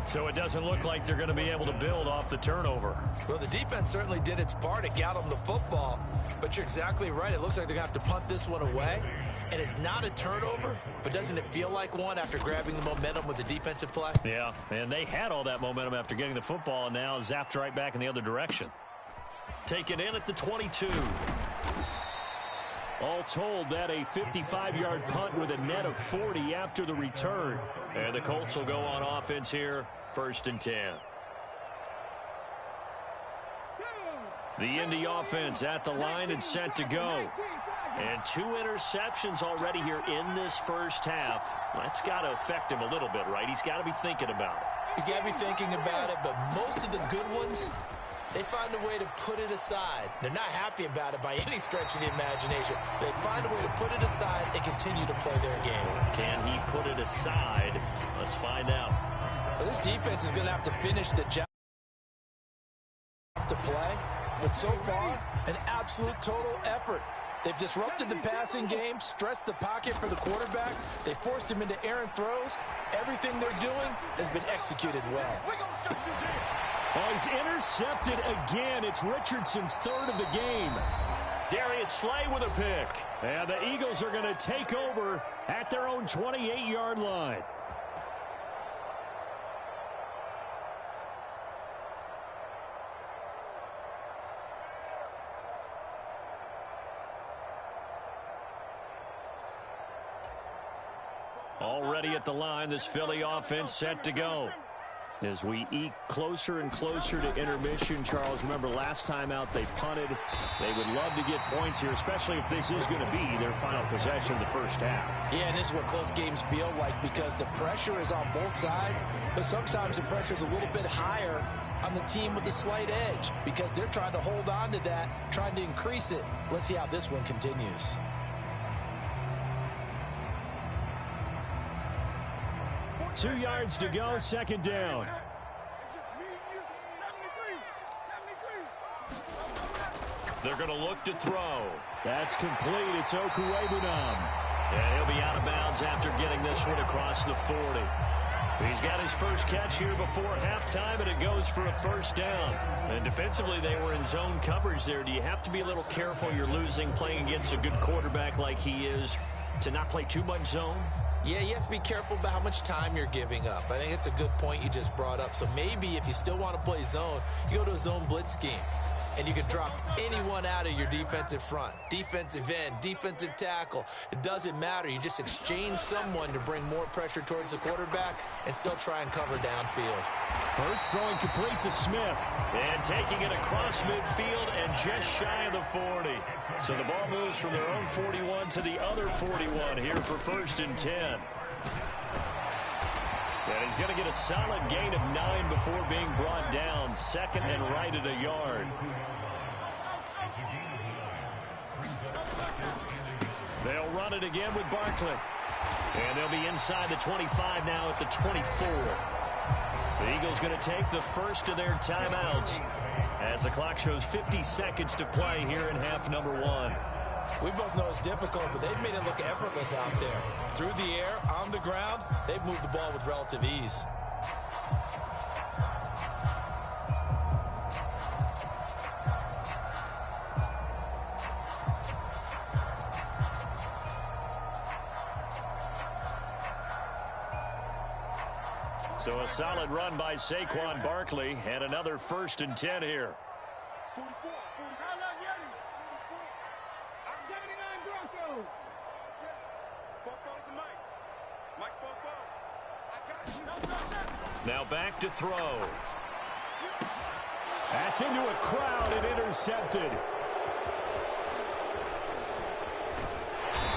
So it doesn't look like they're going to be able to build off the turnover. Well, the defense certainly did its part. It got them the football. But you're exactly right. It looks like they're going to have to punt this one away. And it's not a turnover, but doesn't it feel like one after grabbing the momentum with the defensive play? Yeah, and they had all that momentum after getting the football, and now zapped right back in the other direction. Taken in at the 22. All told, that a 55-yard punt with a net of 40 after the return. And the Colts will go on offense here, 1st and 10. The Indy offense at the line and set to go. And 2 interceptions already here in this first half. That's got to affect him a little bit, right? He's got to be thinking about it. He's got to be thinking about it, but most of the good ones, they find a way to put it aside. They're not happy about it by any stretch of the imagination. They find a way to put it aside and continue to play their game. Can he put it aside? Let's find out. Well, this defense is going to have to finish the job to play, but so far, an absolute total effort. They've disrupted the passing game, stressed the pocket for the quarterback. They forced him into errant throws. Everything they're doing has been executed well. Oh, he's intercepted again. It's Richardson's third of the game. Darius Slay with a pick. And the Eagles are going to take over at their own 28-yard line. Already at the line, this Philly offense set to go. As we eke closer and closer to intermission, Charles, remember last time out they punted. They would love to get points here, especially if this is going to be their final possession of the first half. Yeah, and this is what close games feel like because the pressure is on both sides, but sometimes the pressure is a little bit higher on the team with the slight edge because they're trying to hold on to that, trying to increase it. Let's see how this one continues. Two yards to go, second down. They're going to look to throw. That's complete. It's Okuwebunam. And he'll be out of bounds after getting this one across the 40. He's got his first catch here before halftime, and it goes for a first down. And defensively, they were in zone coverage there. Do you have to be a little careful? You're losing, playing against a good quarterback like he is, to not play too much zone? Yeah, you have to be careful about how much time you're giving up. I think it's a good point you just brought up. So maybe if you still want to play zone, you go to a zone blitz scheme. And you can drop anyone out of your defensive front. Defensive end, defensive tackle. It doesn't matter. You just exchange someone to bring more pressure towards the quarterback and still try and cover downfield. Hurts throwing complete to Smith. And taking it across midfield and just shy of the 40. So the ball moves from their own 41 to the other 41 here for first and 10. And he's going to get a solid gain of 9 before being brought down. Second and right at a yard. They'll run it again with Barkley. And they'll be inside the 25 now at the 24. The Eagles going to take the first of their timeouts as the clock shows 50 seconds to play here in half number 1. We both know it's difficult, but they've made it look effortless out there. Through the air, on the ground, they've moved the ball with relative ease. So a solid run by Saquon Barkley and another first and 10 here. 44. Now back to throw. That's into a crowd and intercepted.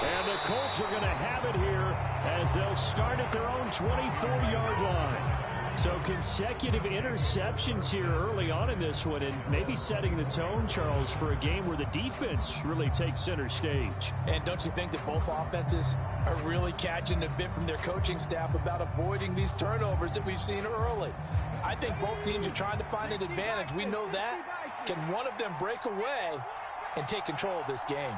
And the Colts are going to have it here as they'll start at their own 24-yard line. So consecutive interceptions here early on in this one, and maybe setting the tone, Charles, for a game where the defense really takes center stage. And don't you think that both offenses are really catching a bit from their coaching staff about avoiding these turnovers that we've seen early? I think both teams are trying to find an advantage. We know that. Can one of them break away and take control of this game?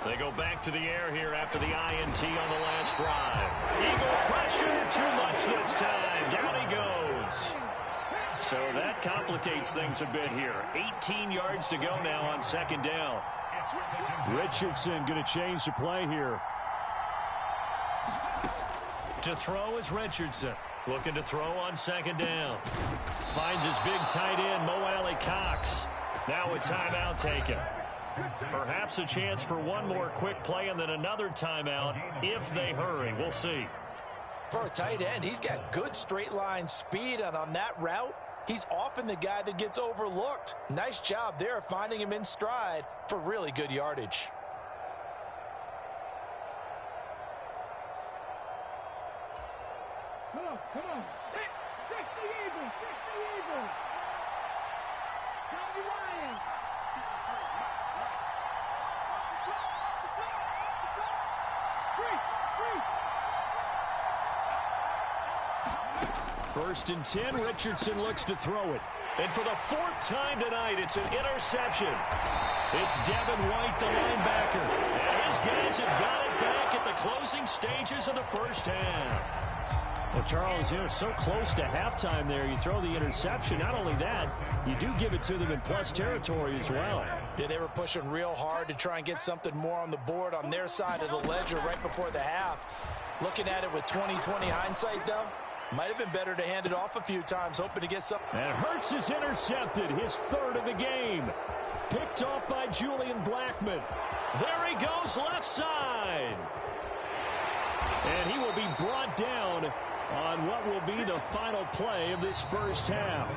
They go back to the air here after the INT on the last drive. Eagle pressure, too much this time. Down he goes. So that complicates things a bit here. 18 yards to go now on second down. Richardson going to change the play here. To throw is Richardson. Looking to throw on second down. Finds his big tight end, Mo Alley Cox. Now a timeout taken. Perhaps a chance for one more quick play and then another timeout if they hurry. We'll see. For a tight end, he's got good straight line speed, and on that route, he's often the guy that gets overlooked. Nice job there finding him in stride for really good yardage. Come on. Fix the Eagles. Fix the Eagles. Come the Lions. First and 10, Richardson looks to throw it. And for the fourth time tonight, it's an interception. It's Devin White, the linebacker. And his guys have got it back at the closing stages of the first half. Well, Charles, so close to halftime there. You throw the interception. Not only that, you do give it to them in plus territory as well. Yeah, they were pushing real hard to try and get something more on the board on their side of the ledger right before the half. Looking at it with 20/20 hindsight, though, might have been better to hand it off a few times, hoping to get something. And Hurts is intercepted, his third of the game. Picked off by Julian Blackmon. There he goes left side. And he will be brought down on what will be the final play of this first half.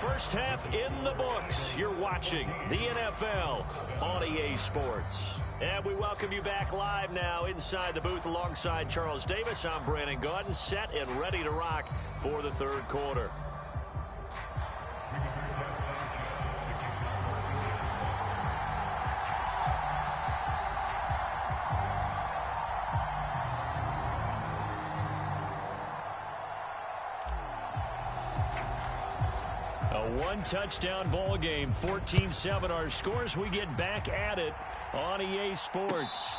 First half in the books. You're watching the NFL on EA Sports. And we welcome you back live now inside the booth alongside Charles Davis. I'm Brandon Gaudin, set and ready to rock for the third quarter. A one-touchdown ball game, 14-7 our scores. We get back at it on EA Sports.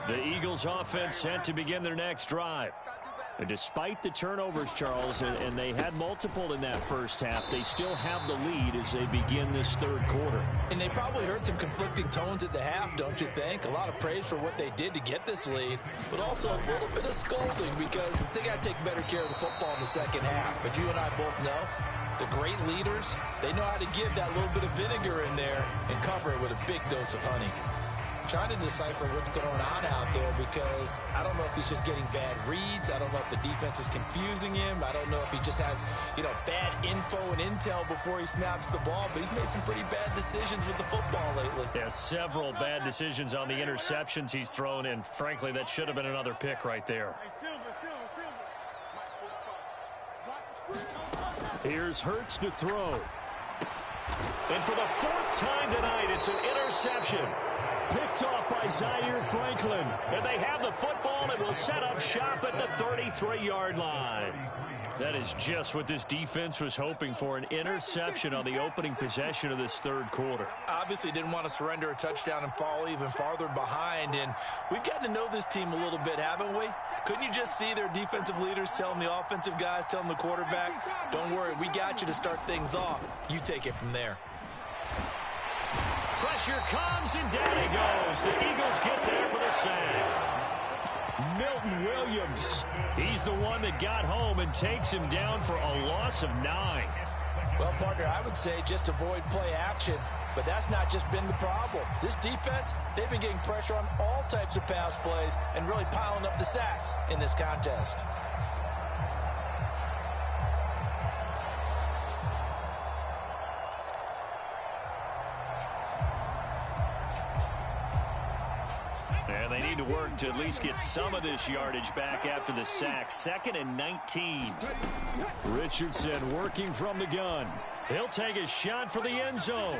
The Eagles offense set to begin their next drive. And despite the turnovers, Charles, and they had multiple in that first half, they still have the lead as they begin this third quarter. And they probably heard some conflicting tones at the half, don't you think? A lot of praise for what they did to get this lead, but also a little bit of scolding because they got to take better care of the football in the second half. But you and I both know the great leaders, they know how to give that little bit of vinegar in there and cover it with a big dose of honey. Trying to decipher what's going on out there because I don't know if he's just getting bad reads. I don't know if the defense is confusing him. I don't know if he just has, bad info and intel before he snaps the ball. But he's made some pretty bad decisions with the football lately. Yeah, several bad decisions on the interceptions he's thrown, and frankly, that should have been another pick right there. Here's Hurts to throw. And for the fourth time tonight, it's an interception. Picked off by Zaire Franklin. And they have the football and will set up shop at the 33-yard line. That is just what this defense was hoping for, an interception on the opening possession of this third quarter. Obviously didn't want to surrender a touchdown and fall even farther behind. And we've gotten to know this team a little bit, haven't we? Couldn't you just see their defensive leaders telling the offensive guys, telling the quarterback, don't worry, we got you to start things off. You take it from there. Pressure comes, and down he goes. The Eagles get there for the sack. Milton Williams, he's the one that got home and takes him down for a loss of 9. Well, partner, I would say just avoid play action, but that's not just been the problem. This defense, they've been getting pressure on all types of pass plays and really piling up the sacks in this contest. And they need to work to at least get some of this yardage back after the sack. 2nd and 19. Richardson working from the gun. He'll take a shot for the end zone.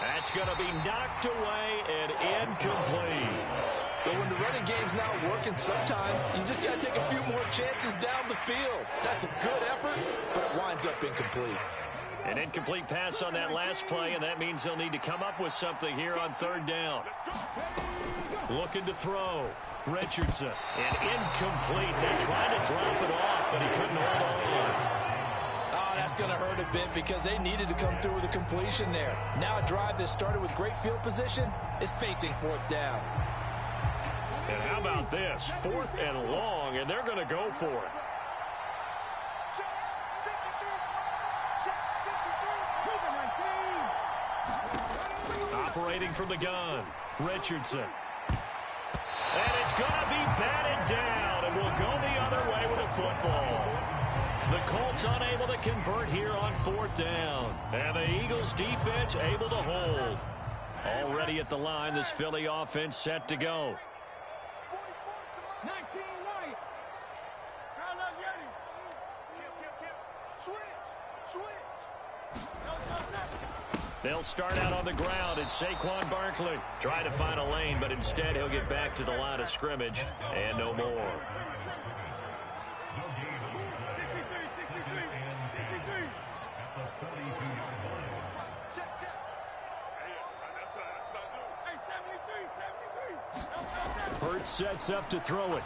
That's going to be knocked away and incomplete. But when the running game's not working, sometimes you just got to take a few more chances down the field. That's a good effort, but it winds up incomplete. An incomplete pass on that last play, and that means they'll need to come up with something here on third down. Looking to throw. Richardson. And incomplete. They tried to drop it off, but he couldn't hold on. Oh, that's going to hurt a bit because they needed to come through with a completion there. Now a drive that started with great field position is facing fourth down. And how about this? 4th and long, and they're going to go for it. waiting from the gun. Richardson. And it's going to be batted down, and will go the other way with a football. The Colts unable to convert here on 4th down. And the Eagles defense able to hold. Already at the line, this Philly offense set to go. They'll start out on the ground. It's Saquon Barkley. Try to find a lane, but instead he'll get back to the line of scrimmage and no more. Hurts sets up to throw it.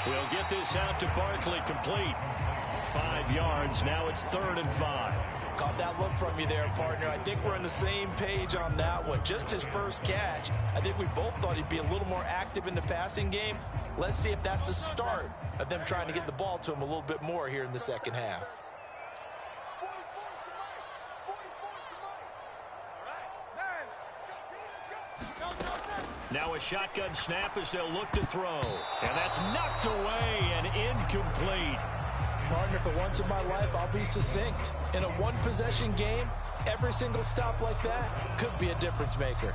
We'll get this out to Barkley, complete. 5 yards. Now it's 3rd and 5. Caught that look from you there, partner. I think we're on the same page on that one. Just his first catch. I think we both thought he'd be a little more active in the passing game. Let's see if that's the start of them trying to get the ball to him a little bit more here in the second half. Now a shotgun snap as they'll look to throw. And that's knocked away and incomplete. Partner, for once in my life, I'll be succinct. In a one-possession game, every single stop like that could be a difference maker.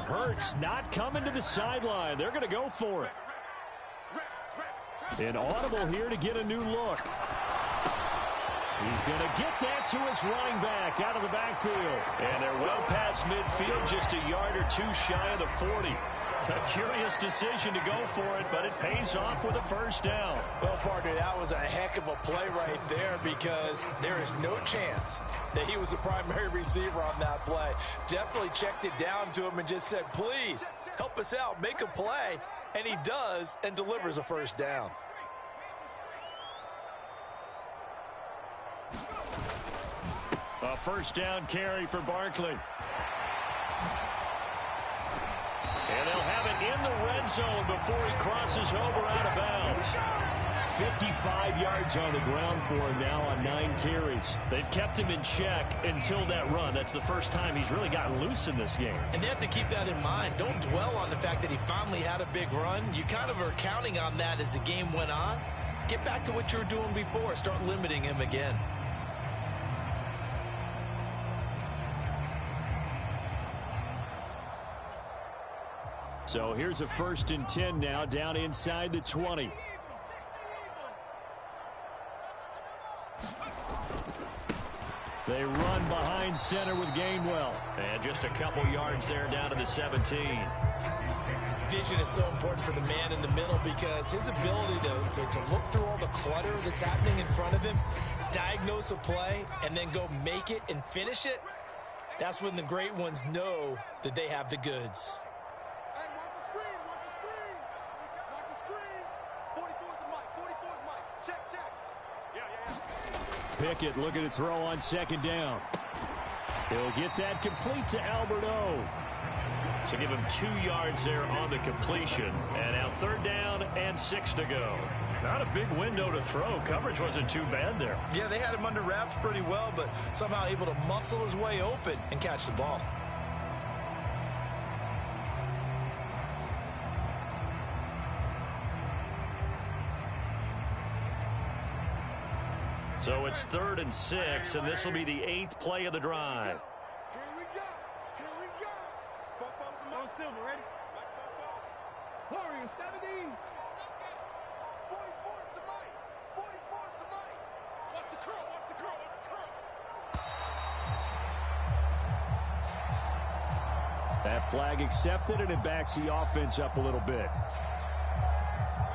Hurts not coming to the sideline. They're going to go for it. An audible here to get a new look. He's going to get that to his running back out of the backfield. And they're well past midfield, just a yard or two shy of the 40. A curious decision to go for it, but it pays off with a first down. Well, partner, that was a heck of a play right there because there is no chance that he was the primary receiver on that play. Definitely checked it down to him and just said, please, help us out, make a play. And he does and delivers a first down. A first down carry for Barkley. And they'll have it in the red zone before he crosses over out of bounds. 55 yards on the ground for him now on 9 carries. They've kept him in check until that run. That's the first time he's really gotten loose in this game. And they have to keep that in mind. Don't dwell on the fact that he finally had a big run. You kind of are counting on that as the game went on. Get back to what you were doing before. Start limiting him again. So here's a 1st and 10 now, down inside the 20. They run behind center with Gainwell. And just a couple yards there down to the 17. Vision is so important for the man in the middle because his ability to look through all the clutter that's happening in front of him, diagnose a play, and then go make it and finish it, that's when the great ones know that they have the goods. Pickett looking to throw on 2nd down. He'll get that complete to Albert O. So give him 2 yards there on the completion. And now 3rd down and 6 to go. Not a big window to throw. Coverage wasn't too bad there. Yeah, they had him under wraps pretty well, but somehow able to muscle his way open and catch the ball. So it's 3rd and 6, and this will be the 8th play of the drive. Here we go. Here we go. Bobo's on Silver, ready? Watch Bobo. Warrior 70. 44's the mic. 44's the mic. Watch the curl. Watch the curl. Watch the curl. That flag accepted, and it backs the offense up a little bit.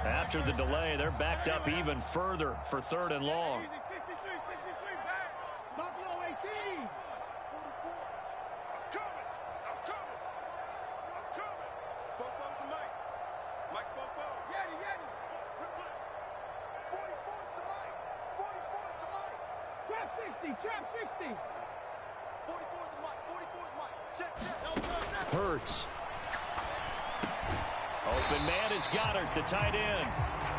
After the delay, they're backed up even further for 3rd and long. Hurts. Open man is Goddard, the tight end.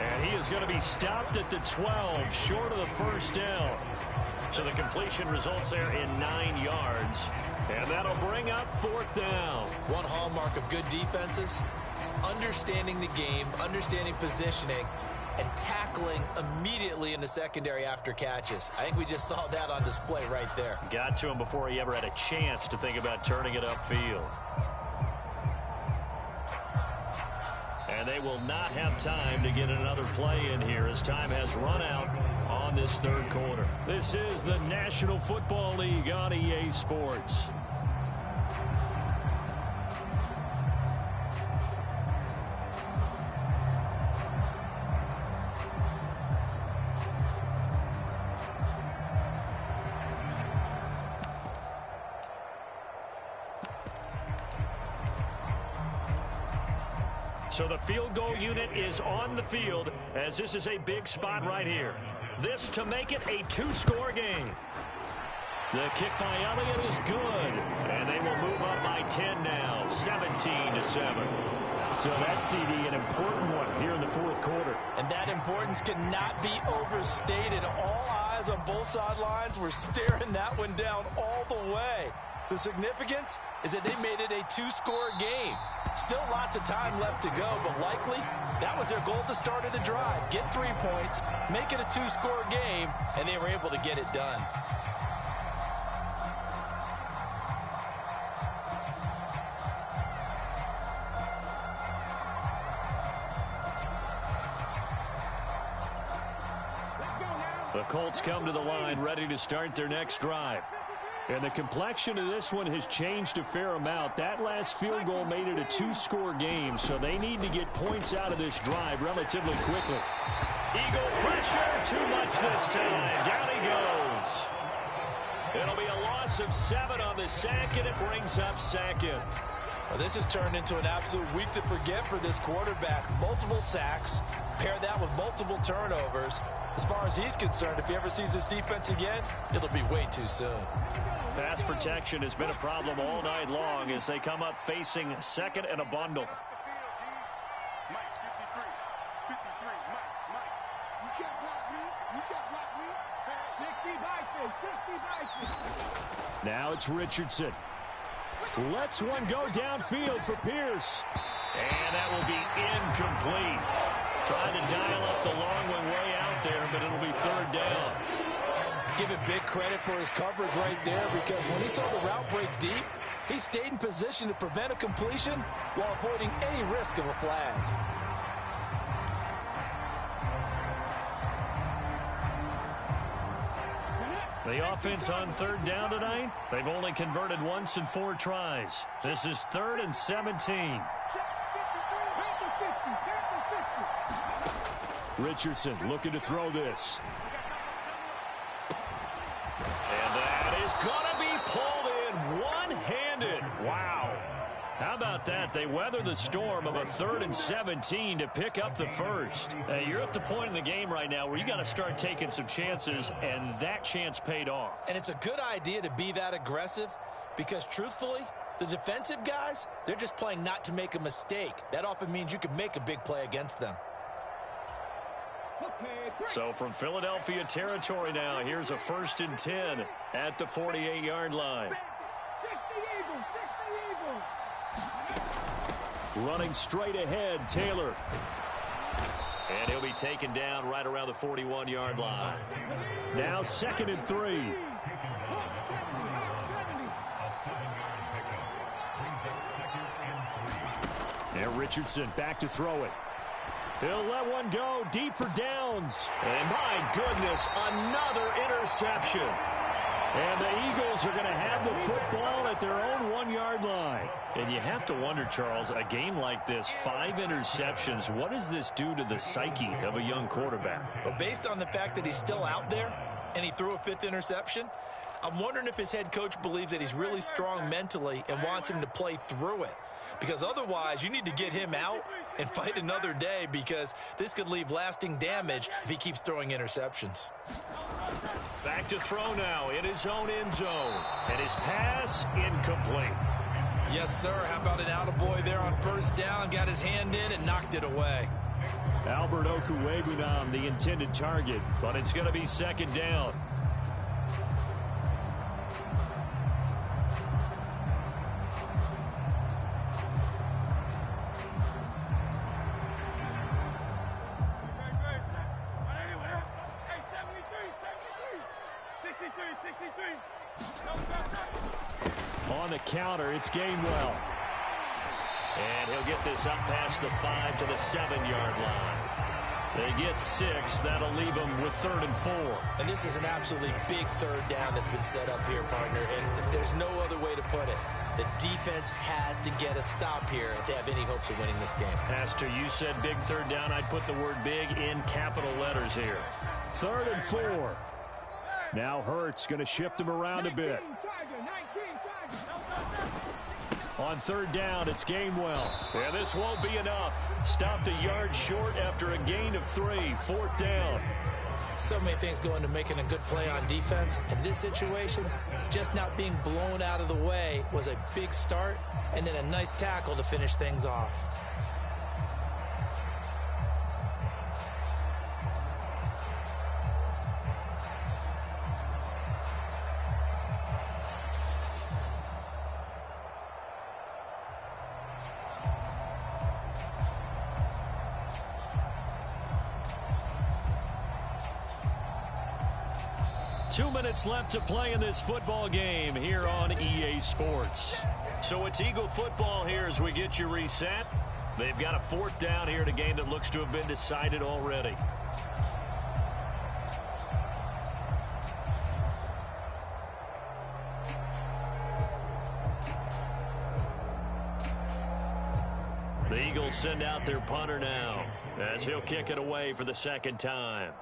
And he is going to be stopped at the 12, short of the first down. So the completion results there in 9 yards. And that'll bring up 4th down. One hallmark of good defenses is understanding the game, understanding positioning, and tackling immediately in the secondary after catches. I think we just saw that on display right there. Got to him before he ever had a chance to think about turning it upfield. And they will not have time to get another play in here as time has run out on this 3rd quarter. This is the National Football League on EA Sports. So the field goal unit is on the field as this is a big spot right here. This to make it a 2-score game. The kick by Elliott is good. And they will move up by 10 now, 17-7. So that CD, an important one here in the 4th quarter. And that importance cannot be overstated. All eyes on both sidelines were staring that one down all the way. The significance is that they made it a 2-score game. Still lots of time left to go, but likely that was their goal at the start of the drive. Get 3 points, make it a 2-score game, and they were able to get it done. The Colts come to the line ready to start their next drive. And the complexion of this one has changed a fair amount. That last field goal made it a 2-score game, so they need to get points out of this drive relatively quickly. Eagle pressure, too much this time. Down he goes. It'll be a loss of 7 on the sack, and it brings up 2nd. Well, this has turned into an absolute week to forget for this quarterback. Multiple sacks, pair that with multiple turnovers. As far as he's concerned, if he ever sees this defense again, it'll be way too soon. Pass protection has been a problem all night long as they come up facing 2nd and a bundle. Now it's Richardson. Lets one go downfield for Pierce. And that will be incomplete. Trying to dial up the long one way out there, but it'll be 3rd down. Give him big credit for his coverage right there, because when he saw the route break deep, he stayed in position to prevent a completion while avoiding any risk of a flag. The offense on 3rd down tonight, they've only converted once in 4 tries. This is 3rd and 17. Richardson looking to throw this. And that is going to be pulled in one-handed. Wow. How about that? They weather the storm of a 3rd and 17 to pick up the first. You're at the point in the game right now where you got to start taking some chances, and that chance paid off. And it's a good idea to be that aggressive because, truthfully, the defensive guys, they're just playing not to make a mistake. That often means you can make a big play against them. So from Philadelphia territory now, here's a 1st and 10 at the 48-yard line. Running straight ahead, Taylor. And he'll be taken down right around the 41-yard line. Now 2nd and 3. And Richardson back to throw it. He'll let one go deep for downs. And my goodness, another interception. And the Eagles are going to have the football at their own 1-yard line. And you have to wonder, Charles, a game like this, 5 interceptions, what does this do to the psyche of a young quarterback? Well, based on the fact that he's still out there and he threw a 5th interception, I'm wondering if his head coach believes that he's really strong mentally and wants him to play through it. Because otherwise, you need to get him out and fight another day, because this could leave lasting damage if he keeps throwing interceptions. Back to throw now in his own end zone. And his pass incomplete. Yes, sir. How about an attaboy there on first down? Got his hand in and knocked it away. Albert Okuwebunam, the intended target. But it's going to be second down. On the counter, it's Gainwell. And he'll get this up past the 5 to the 7-yard line. They get 6. That'll leave them with 3rd and 4. And this is an absolutely big third down that's been set up here, partner. And there's no other way to put it. The defense has to get a stop here if they have any hopes of winning this game. Pastor, you said big third down. I'd put the word big in capital letters here. 3rd and 4. Now Hurts going to shift him around a bit. On 3rd down, it's Gainwell. Yeah, this won't be enough. Stopped a yard short after a gain of 3. 4th down. So many things go into making a good play on defense. In this situation, just not being blown out of the way was a big start, and then a nice tackle to finish things off. Two minutes left to play in this football game here on EA Sports. So it's Eagle football here as we get you reset. They've got a 4th down here in a game that looks to have been decided already. The Eagles send out their punter now as he'll kick it away for the 2nd time.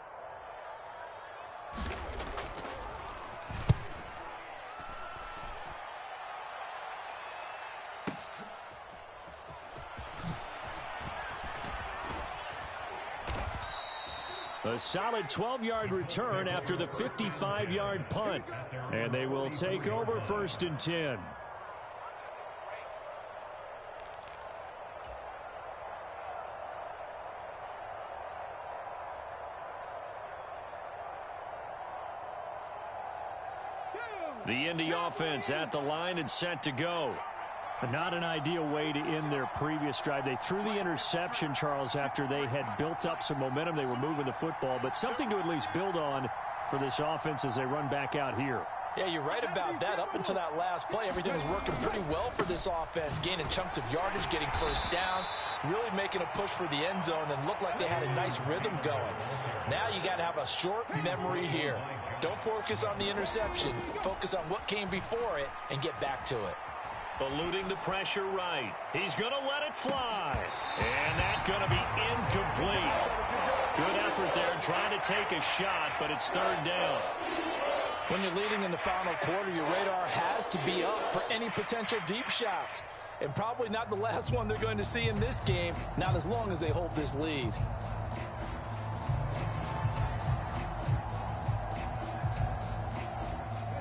A solid 12-yard return after the 55-yard punt. And they will take over 1st and 10. The Indy offense at the line and set to go. Not an ideal way to end their previous drive. They threw the interception, Charles, after they had built up some momentum. They were moving the football, but something to at least build on for this offense as they run back out here. Yeah, you're right about that. Up until that last play, everything was working pretty well for this offense, gaining chunks of yardage, getting first downs, really making a push for the end zone, and looked like they had a nice rhythm going. Now you got to have a short memory here. Don't focus on the interception. Focus on what came before it and get back to it. Eluding the pressure right. He's going to let it fly. And that's going to be incomplete. Good effort there trying to take a shot, but it's 3rd down. When you're leading in the final quarter, your radar has to be up for any potential deep shots. And probably not the last one they're going to see in this game, not as long as they hold this lead.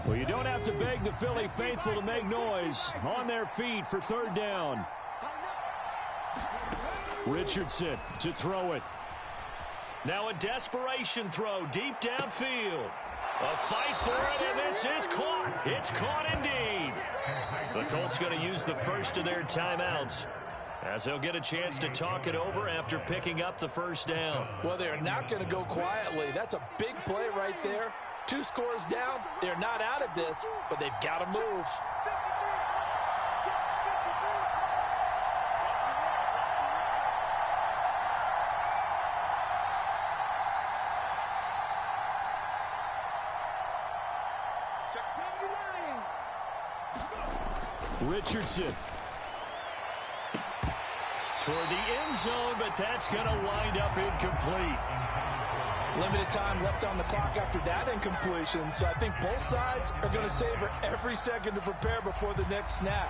Well, you don't have to beg the Philly faithful to make noise. On their feet for 3rd down. Richardson to throw it. Now a desperation throw deep downfield. A fight for it, and this is caught. It's caught indeed. The Colts going to use the first of their timeouts as they'll get a chance to talk it over after picking up the 1st down. Well, they're not going to go quietly. That's a big play right there. 2 scores down. They're not out of this, but they've got to move. Richardson. Toward the end zone, but that's going to wind up incomplete. Limited time left on the clock after that incompletion, so I think both sides are going to savor every second to prepare before the next snap.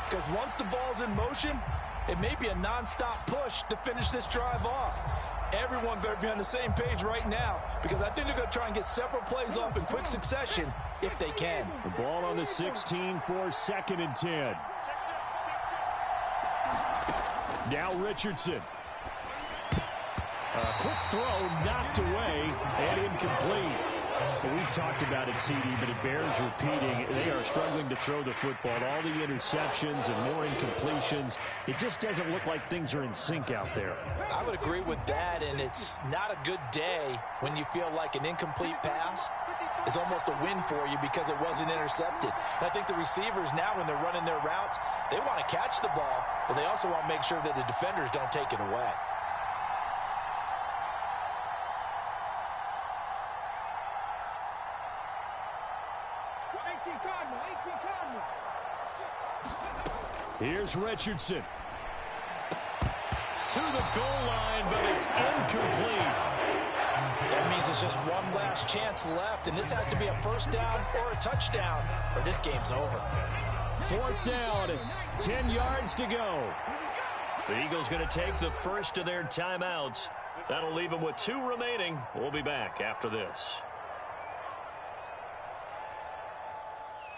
Because once the ball's in motion, it may be a nonstop push to finish this drive off. Everyone better be on the same page right now because I think they're going to try and get several plays off in quick succession if they can. The ball on the 16 for 2nd and 10. Now Richardson. A quick throw knocked away and incomplete. We've talked about it, CD, but it bears repeating. They are struggling to throw the football. All the interceptions and more incompletions. It just doesn't look like things are in sync out there. I would agree with that, and it's not a good day when you feel like an incomplete pass is almost a win for you because it wasn't intercepted. And I think the receivers now, when they're running their routes, they want to catch the ball, but they also want to make sure that the defenders don't take it away. Here's Richardson. To the goal line, but it's incomplete. That means it's just one last chance left, and this has to be a first down or a touchdown, or this game's over. 4th down, 10 yards to go. The Eagles going to take the first of their timeouts. That'll leave them with 2 remaining. We'll be back after this.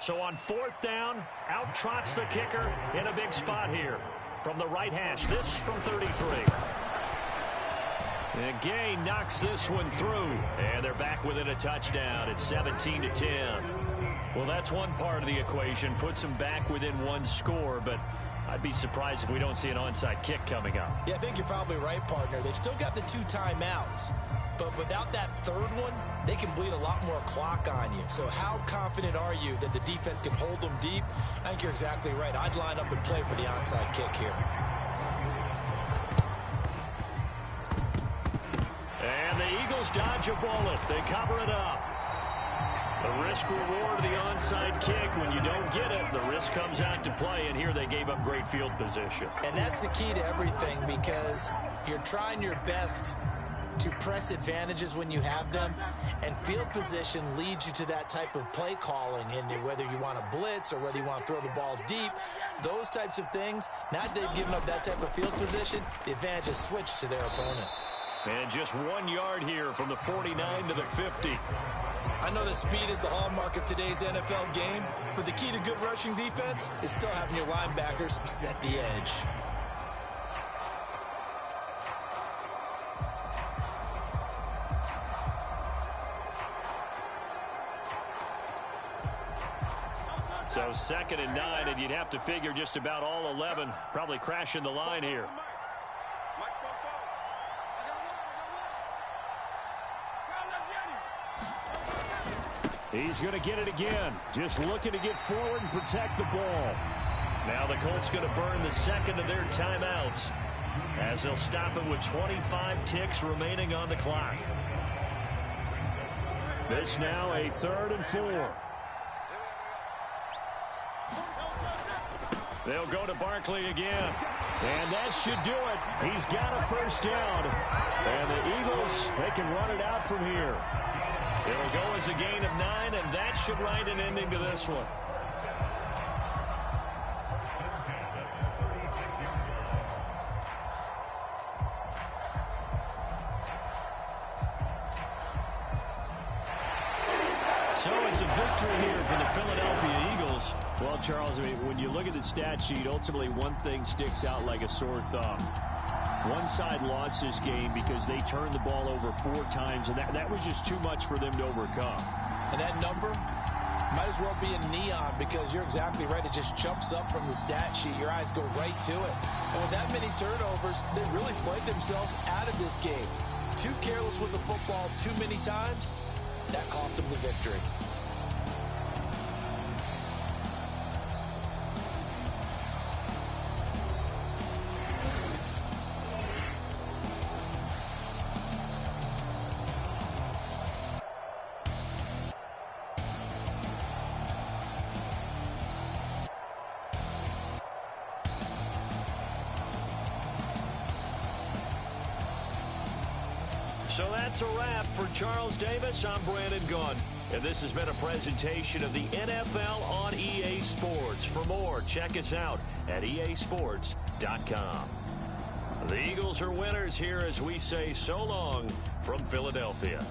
So on 4th down, out trots the kicker in a big spot here. From the right hash, this from 33. And Gay knocks this one through. And they're back within a touchdown at 17-10. Well, that's one part of the equation. Puts them back within 1 score, but I'd be surprised if we don't see an onside kick coming up. Yeah, I think you're probably right, partner. They've still got the 2 timeouts. But without that 3rd one, they can bleed a lot more clock on you. So how confident are you that the defense can hold them deep? I think you're exactly right. I'd line up and play for the onside kick here. And the Eagles dodge a bullet. They cover it up. The risk-reward of the onside kick, when you don't get it, the risk comes out to play, and here they gave up great field position. And that's the key to everything because you're trying your best to press advantages when you have them, and field position leads you to that type of play calling, and whether you want to blitz or whether you want to throw the ball deep, those types of things, now that they've given up that type of field position, the advantage is switched to their opponent. And just 1 yard here from the 49 to the 50. I know that speed is the hallmark of today's NFL game, but the key to good rushing defense is still having your linebackers set the edge. So 2nd and 9, and you'd have to figure just about all 11 probably crashing the line here. He's going to get it again. Just looking to get forward and protect the ball. Now the Colts going to burn the 2nd of their timeouts as they'll stop it with 25 ticks remaining on the clock. This now a 3rd and 4. They'll go to Barkley again. And that should do it. He's got a first down. And the Eagles, they can run it out from here. It'll go as a gain of 9, and that should write an ending to this one. So it's a victory here for the Philadelphia Eagles. Well, Charles, I mean, when you look at the stat sheet, ultimately one thing sticks out like a sore thumb. One side lost this game because they turned the ball over 4 times, and that was just too much for them to overcome. And that number might as well be in neon because you're exactly right. It just jumps up from the stat sheet. Your eyes go right to it. And with that many turnovers, they really played themselves out of this game. Too careless with the football too many times. That cost them the victory. So that's a wrap for Charles Davis. I'm Brandon Gunn. And this has been a presentation of the NFL on EA Sports. For more, check us out at easports.com. The Eagles are winners here as we say so long from Philadelphia.